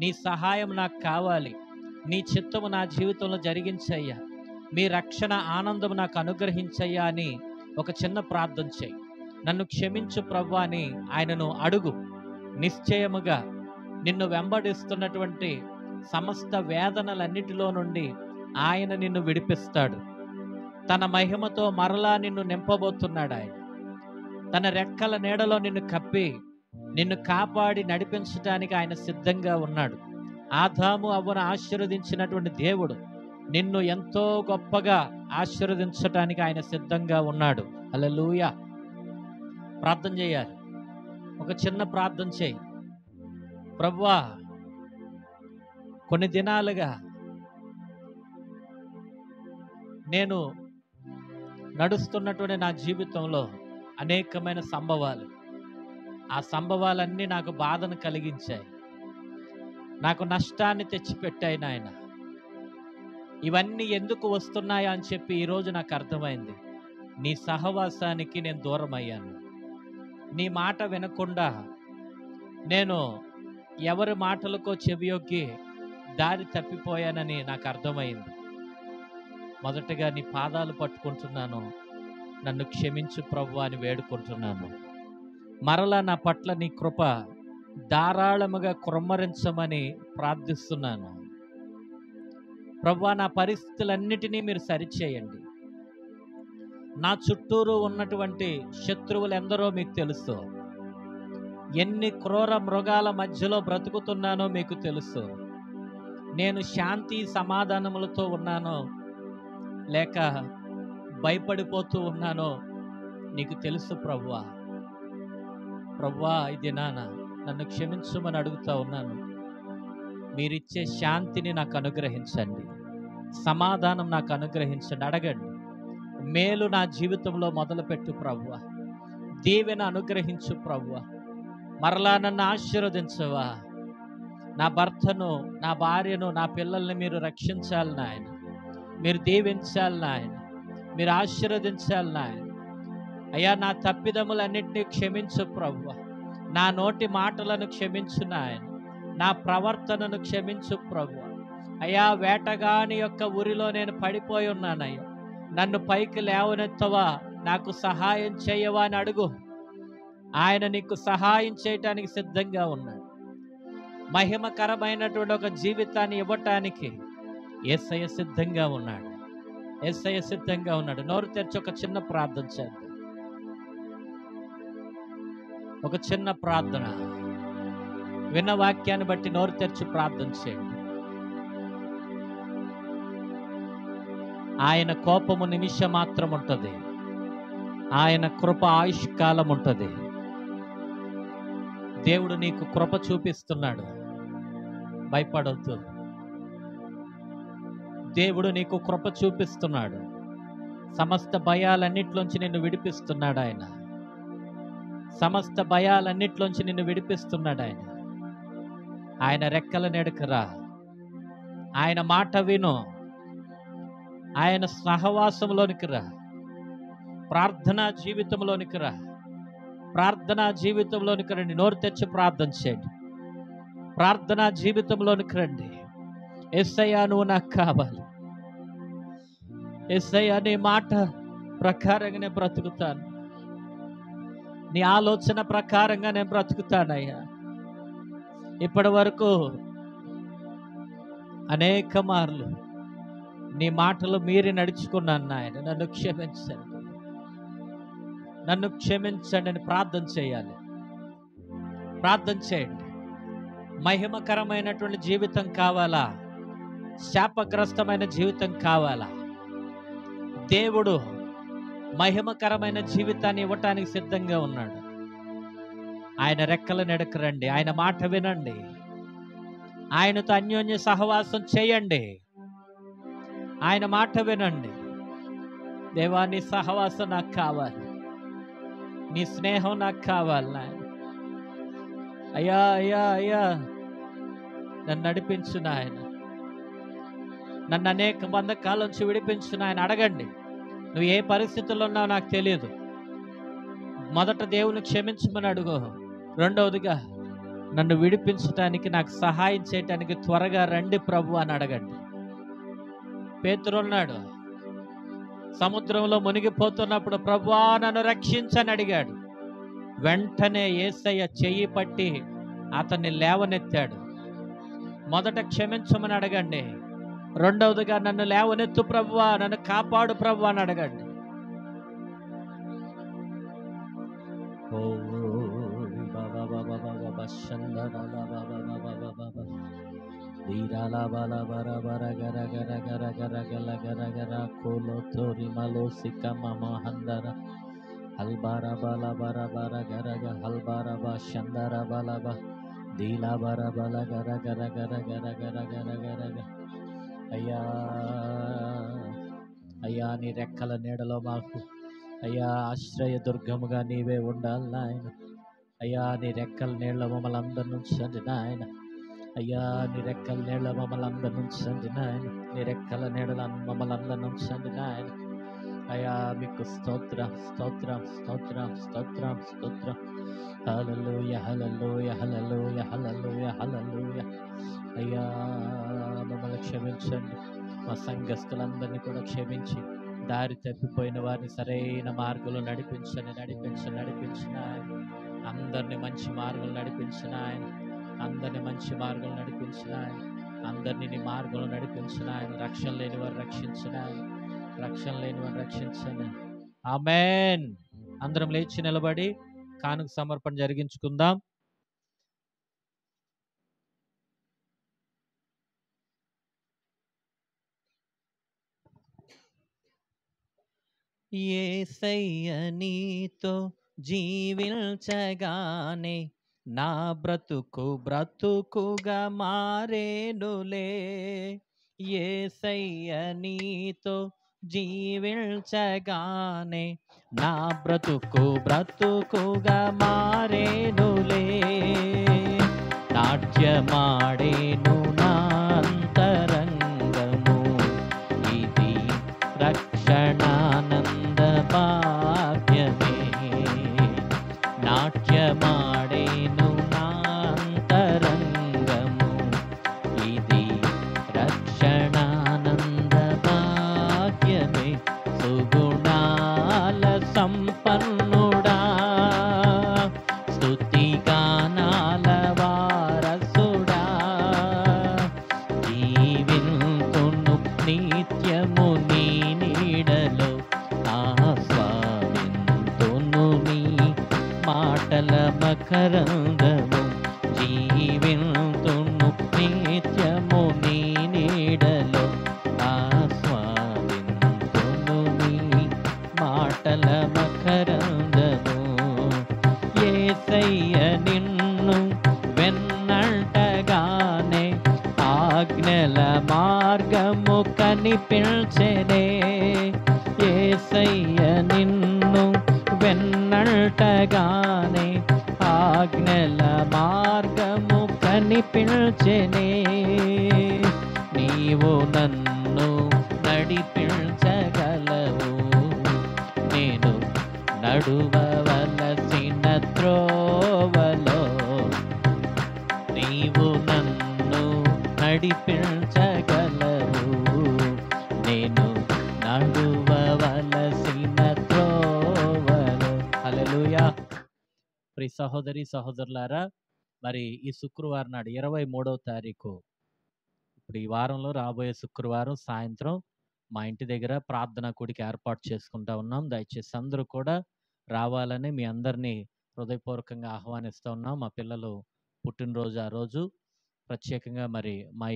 నీ సహాయం నాకు కావాలి, నీ చిత్తము నా జీవితంలో జరిగించయ్యా, మీ రక్షణ ఆనందం నాకు అనుగ్రహించయ్యా అని ఒక చిన్న ప్రార్థన చేయి. నన్ను క్షమించు ప్రభువా అని ఆయనను అడుగు. నిశ్చయముగా నిన్ను వెంబడిస్తున్నటువంటి సమస్త వేదనలన్నిటిలో నుండి ఆయన నిన్ను విడిపిస్తాడు. తన మహిమతో మరలా నిన్ను నింపబోతున్నాడు. ఆయన తన రెక్కల నీడలో నిన్ను కప్పి నిన్ను కాపాడి నడిపించడానికి ఆయన సిద్ధంగా ఉన్నాడు. ఆదాము అవ్వను ఆశీర్వదించినటువంటి దేవుడు నిన్ను ఎంతో గొప్పగా ఆశీర్వదించడానికి ఆయన సిద్ధంగా ఉన్నాడు. హల్లెలూయా. ప్రార్థన చేయాలి. ఒక చిన్న ప్రార్థన చేయి. ప్రభువా, కొన్ని దినాలుగా నేను నడుస్తున్నటువంటి నా జీవితంలో అనేకమైన సంభవాలు, ఆ సంభవాలన్నీ నాకు బాధను కలిగించాయి, నాకు నష్టాన్ని తెచ్చిపెట్టాయి నాయన. ఇవన్నీ ఎందుకు వస్తున్నాయా అని చెప్పి ఈరోజు నాకు అర్థమైంది. నీ సహవాసానికి నేను దూరం అయ్యాను. నీ మాట వినకుండా నేను ఎవరి మాటలకో చెవియొగ్గి దారి తప్పిపోయానని నాకు అర్థమైంది. మొదటగా నీ పాదాలు పట్టుకుంటున్నాను, నన్ను క్షమించు ప్రభువా అని వేడుకుంటున్నాను. మరలా నా పట్ల నీ కృప ధారాళముగా కుమ్మరించమని ప్రార్థిస్తున్నాను. ప్రభువా, నా పరిస్థితులన్నిటినీ మీరు సరిచేయండి. నా చుట్టూరు ఉన్నటువంటి శత్రువులు ఎందరో మీకు తెలుసు. ఎన్ని క్రూర మృగాల మధ్యలో బ్రతుకుతున్నానో మీకు తెలుసు. నేను శాంతి సమాధానములతో ఉన్నానో లేక భయపడిపోతూ ఉన్నానో నీకు తెలుసు ప్రభువా. ప్రభువా, ఇది నన్ను క్షమించమని అడుగుతా ఉన్నాను. మీరిచ్చే శాంతిని నాకు అనుగ్రహించండి, సమాధానం నాకు అనుగ్రహించండి. అడగండి. మేలు నా జీవితంలో మొదలుపెట్టు ప్రభువా. దీవెన అనుగ్రహించు ప్రభువా. మరలా నన్ను ఆశీర్వదించవా. నా భర్తను, నా భార్యను, నా పిల్లల్ని మీరు రక్షించాలి నాయన. మీరు దీవించాలి నాయన. మీరు ఆశీర్వదించాలి నాయన. అయ్యా, నా తప్పిదములన్నింటినీ క్షమించు ప్రభువా. నా నోటి మాటలను క్షమించు నాయన. నా ప్రవర్తనను క్షమించు ప్రభువా. అయ్యా, వేటగాని యొక్క ఉరిలో నేను పడిపోయి ఉన్నానయ్యా. నన్ను పైకి లేవనెత్తవా, నాకు సహాయం చేయవా అని అడుగు. ఆయన నీకు సహాయం చేయటానికి సిద్ధంగా ఉన్నాడు. మహిమకరమైనటువంటి ఒక జీవితాన్ని ఇవ్వటానికి యేసయ్య సిద్ధంగా ఉన్నాడు. యేసయ్య సిద్ధంగా ఉన్నాడు. నోరు తెరిచి ఒక చిన్న ప్రార్థన చేద్దాం. ఒక చిన్న ప్రార్థన. విన్న వాక్యాన్ని బట్టి నోరు తెరిచి ప్రార్థన చేయండి. ఆయన కోపము నిమిషం మాత్రం ఉంటుంది. ఆయన కృప ఆయుష్కాలం ఉంటుంది. దేవుడు నీకు కృప చూపిస్తున్నాడు. భయపడొద్దు. దేవుడు నీకు కృప చూపిస్తున్నాడు. సమస్త భయాలన్నిట్లోంచి నిన్ను విడిపిస్తున్నాడు ఆయన. సమస్త భయాలన్నిట్లోంచి నిన్ను విడిపిస్తున్నాడు ఆయన. ఆయన రెక్కల నెడకరా. ఆయన మాట విను. ఆయన సహవాసంలోనికి రా. ప్రార్థనా జీవితంలోనికి రా. ప్రార్థనా జీవితంలోనికి రండి. నోరు తెచ్చి ప్రార్థన చేయండి. ప్రార్థనా జీవితంలోనికి రండి. యేసయ్యా, నువ్వు నాకు కావాలి. యేసయ్యా, నీ మాట ప్రకారంగా నేను బ్రతుకుతాను. నీ ఆలోచన ప్రకారంగా నేను బ్రతుకుతానయ్యా. ఇప్పటి వరకు అనేక మార్లు నీ మాటలు మీరి నడుచుకున్నాను నాయన. నన్ను క్షమించండి. నన్ను క్షమించండి అని ప్రార్థన చేయాలి. ప్రార్థన చేయండి. మహిమకరమైనటువంటి జీవితం కావాలా? శాపగ్రస్తమైన జీవితం కావాలా? దేవుడు మహిమకరమైన జీవితాన్ని ఇవ్వటానికి సిద్ధంగా ఉన్నాడు. ఆయన రెక్కల నెడకు రండి. ఆయన మాట వినండి. ఆయనతో అన్యోన్య సహవాసం చేయండి. ఆయన మాట వినండి. దేవా, నీ సహవాసం నాకు కావాలి. నీ స్నేహం నాకు కావాలి నాయన. అయ్యా అయ్యా అయ్యా, నన్ను నడిపించు నాయన. నన్ను అనేక బంధకాల నుంచి విడిపించు నాయన. అడగండి. నువ్వు ఏ పరిస్థితుల్లో ఉన్నావు నాకు తెలియదు. మొదట దేవుని క్షమించమని అడుగు. రెండవదిగా, నన్ను విడిపించటానికి, నాకు సహాయం చేయటానికి త్వరగా రండి ప్రభు అని అడగండి. పేతురు ఉన్నాడు. సముద్రంలో మునిగిపోతున్నప్పుడు ప్రభువా నన్ను రక్షించని అడిగాడు. వెంటనే యేసయ్య చెయ్యి పట్టి అతన్ని లేవనెత్తాడు. మొదట క్షమించమని అడగండి. రెండవదిగా, నన్ను లేవనెత్తు ప్రభువా, నన్ను కాపాడు ప్రభువా అని అడగండి. అయ్యా అయ్యా, నీ రెక్కల నీడలో మాకు అయ్యా ఆశ్రయ దుర్గముగా నీవే ఉండాలి నాయన. అయ్యా, నీ రెక్కల నీళ్ళ మమ్మల్ని అందరి నుంచండి నాయన. అయ్యా, నీ రెక్కల నీళ్ళ మమ్మల్ని అందరి నుంచండి నాయన. నీ రెక్కల నీడల మమ్మల్ని అందరి నుంచండి నాయన. అయ్యా, మీకు స్తోత్రం స్తోత్రం స్తోత్రం స్తోత్రం స్తోత్రం. హల్లెలూయా హల్లెలూయా హల్లెలూయా హల్లెలూయా హల్లెలూయా. అయ్యా, మమ్మల్ని క్షమించండి. మా సంఘస్థులందరినీ కూడా క్షమించి దారి తప్పిపోయిన వారిని సరైన మార్గంలో నడిపించండి. నడిపించిన అందరినీ మంచి మార్గంలో నడిపించిన ఆయన. అందరినీ మంచి మార్గంలో నడిపించిన ఆయన. అందరినీ నీ మార్గంలో నడిపించిన ఆయన. రక్షణ లేని వారు రక్షించిన ఆయన. రక్షణ లేని వారు రక్షించండి. ఆమేన్. అందరం లేచి నిలబడి కానుక సమర్పణ జరిగించుకుందాం. యేసయ్య నీతో జీవించగానే నా బ్రతుకు బ్రతుకుగా మారేనులే. యేసయ్య నీతో జీవించగానే నా బ్రతుకుగా మారేనులే. నాట్యమాడేను నా అంతరంగము, ఇది రక్షణానంద భాగ్యమే. నాట్యమాడేను నా అంతరంగము, ఇది రక్షణానంద భాగ్యమే. సుగుణాల సంపన్నుడా, స్తుతిగానాల వారసుడా, జీవింతును నిత్యము నీ నీడలో, ఆస్వాదింతును నీ మాటల మకరందము. జీవింతును నిత్యము నీ నీడలో, ఆస్వాదింతును నీ మాటల మకరందము. యేసయ్య నిన్ను వెన్నంటగానే, ఆజ్ఞల మార్గము కనిపించెనే. యేసయ్య నిన్ను వెన్నంటగానే, ఆజ్ఞల మార్గము కనిపించెనే. నీవు నన్ను నడిపించగలవు, నేను నడువవలసిన త్రోవలో. నీవు నన్ను నడిపించగలవు, నేను నడువవలసిన త్రోవలో. హల్లెలూయా. ప్రియ సహోదరి సహోదరులారా, మరి ఈ శుక్రవారం నాడు 23వ తారీఖు, ఇప్పుడు ఈ వారంలో రాబోయే శుక్రవారం సాయంత్రం మా ఇంటి దగ్గర ప్రార్థనా కూడిక ఏర్పాటు చేసుకుంటా ఉన్నాం. దయచేసి అందరూ కూడా రావాలని మీ అందరినీ హృదయపూర్వకంగా ఆహ్వానిస్తూ ఉన్నాం. మా పిల్లలు పుట్టినరోజు ఆ రోజు ప్రత్యేకంగా మరి మా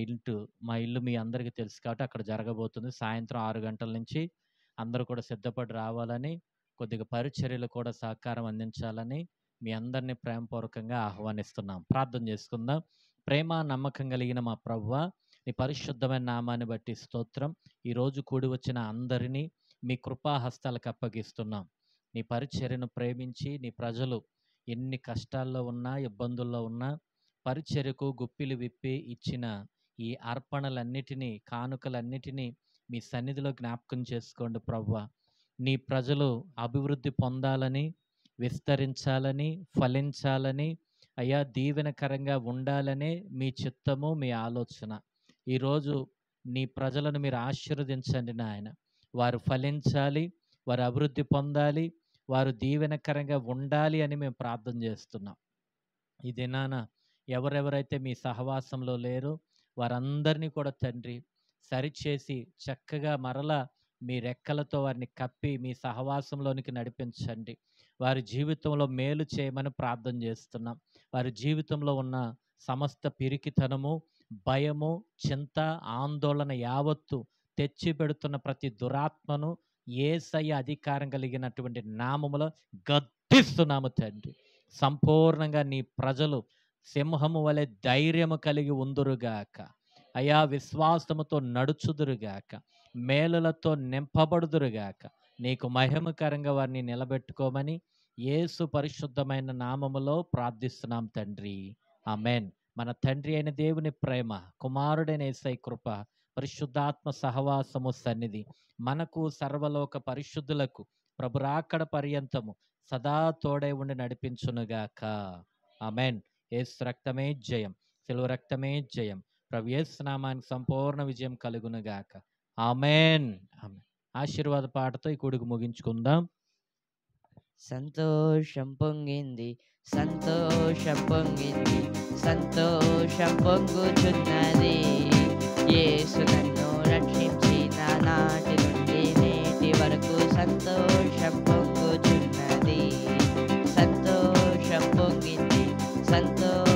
ఇల్లు మీ అందరికీ తెలుసు కాబట్టి అక్కడ జరగబోతుంది. సాయంత్రం 6 గంటల నుంచి అందరూ కూడా సిద్ధపడి రావాలని, కొద్దిగా పరిచర్యలు కూడా సహకారం అందించాలని మీ అందరినీ ప్రేమపూర్వకంగా ఆహ్వానిస్తున్నాం. ప్రార్థన చేసుకుందాం. ప్రేమ నమ్మకం కలిగిన మా ప్రభువా, నీ పరిశుద్ధమైన నామాన్ని బట్టి స్తోత్రం. ఈరోజు కూడి వచ్చిన అందరినీ మీ కృపాహస్తాలకు అప్పగిస్తున్నాం. నీ పరిచర్యను ప్రేమించి నీ ప్రజలు ఎన్ని కష్టాల్లో ఉన్నా, ఇబ్బందుల్లో ఉన్నా, పరిచర్యకు గుప్పిలు విప్పి ఇచ్చిన ఈ అర్పణలన్నిటినీ, కానుకలన్నిటినీ మీ సన్నిధిలో జ్ఞాపకం చేసుకోండి ప్రభువా. నీ ప్రజలు అభివృద్ధి పొందాలని, విస్తరించాలని, ఫలించాలని, అయ్యా దీవెనకరంగా ఉండాలనే మీ చిత్తము, మీ ఆలోచన. ఈరోజు నీ ప్రజలను మీరు ఆశీర్వదించండి నాయన. వారు ఫలించాలి, వారు అభివృద్ధి పొందాలి, వారు దీవెనకరంగా ఉండాలి అని మేము ప్రార్థన చేస్తున్నాం. ఈ దినాన ఎవరెవరైతే మీ సహవాసంలో లేరో వారందరినీ కూడా తండ్రి సరిచేసి చక్కగా మరలా మీ రెక్కలతో వారిని కప్పి మీ సహవాసంలోనికి నడిపించండి. వారి జీవితంలో మేలు చేయమని ప్రార్థన చేస్తున్నాం. వారి జీవితంలో ఉన్న సమస్త పిరికితనము, భయము, చింత, ఆందోళన యావత్తు తెచ్చి పెడుతున్న ప్రతి దురాత్మను యేసయ్య అధికారం కలిగినటువంటి నామములో గద్దిస్తున్నాము తండ్రి. సంపూర్ణంగా నీ ప్రజలు సింహము వలె ధైర్యము కలిగి ఉందురుగాక. అయా విశ్వాసముతో నడుచుదురుగాక, మేలులతో నింపబడుదురుగాక. నీకు మహిమకరంగా వారిని నిలబెట్టుకోమని యేసు పరిశుద్ధమైన నామములో ప్రార్థిస్తున్నాం తండ్రి. ఆమేన్. మన తండ్రి అయిన దేవుని ప్రేమ, కుమారుడైన యేసయ్య కృప, పరిశుద్ధాత్మ సహవాసము సన్నిధి మనకు సర్వలోక పరిశుద్ధులకు ప్రభు రాకడ పర్యంతము సదా తోడై ఉండి నడిపించునుగాక. ఆమేన్. యేసు రక్తమే జయం, సిలువ రక్తమే జయం. ప్రభు యేసు నామానికి సంపూర్ణ విజయం కలుగునుగాక. ఆమేన్. ఆమేన్. ఆశీర్వాద పాటతో ఈ కూడికి ముగించుకుందాం. సంతోషం పొంగింది, సంతోషం పొంగింది, సంతోషం పొంగుచున్నది. యేసు నన్ను రక్షించిన నాటి నుండి నేటి వరకు సంతోషం పొంగుచున్నది. సంతోషం పొంగింది, సంతోషం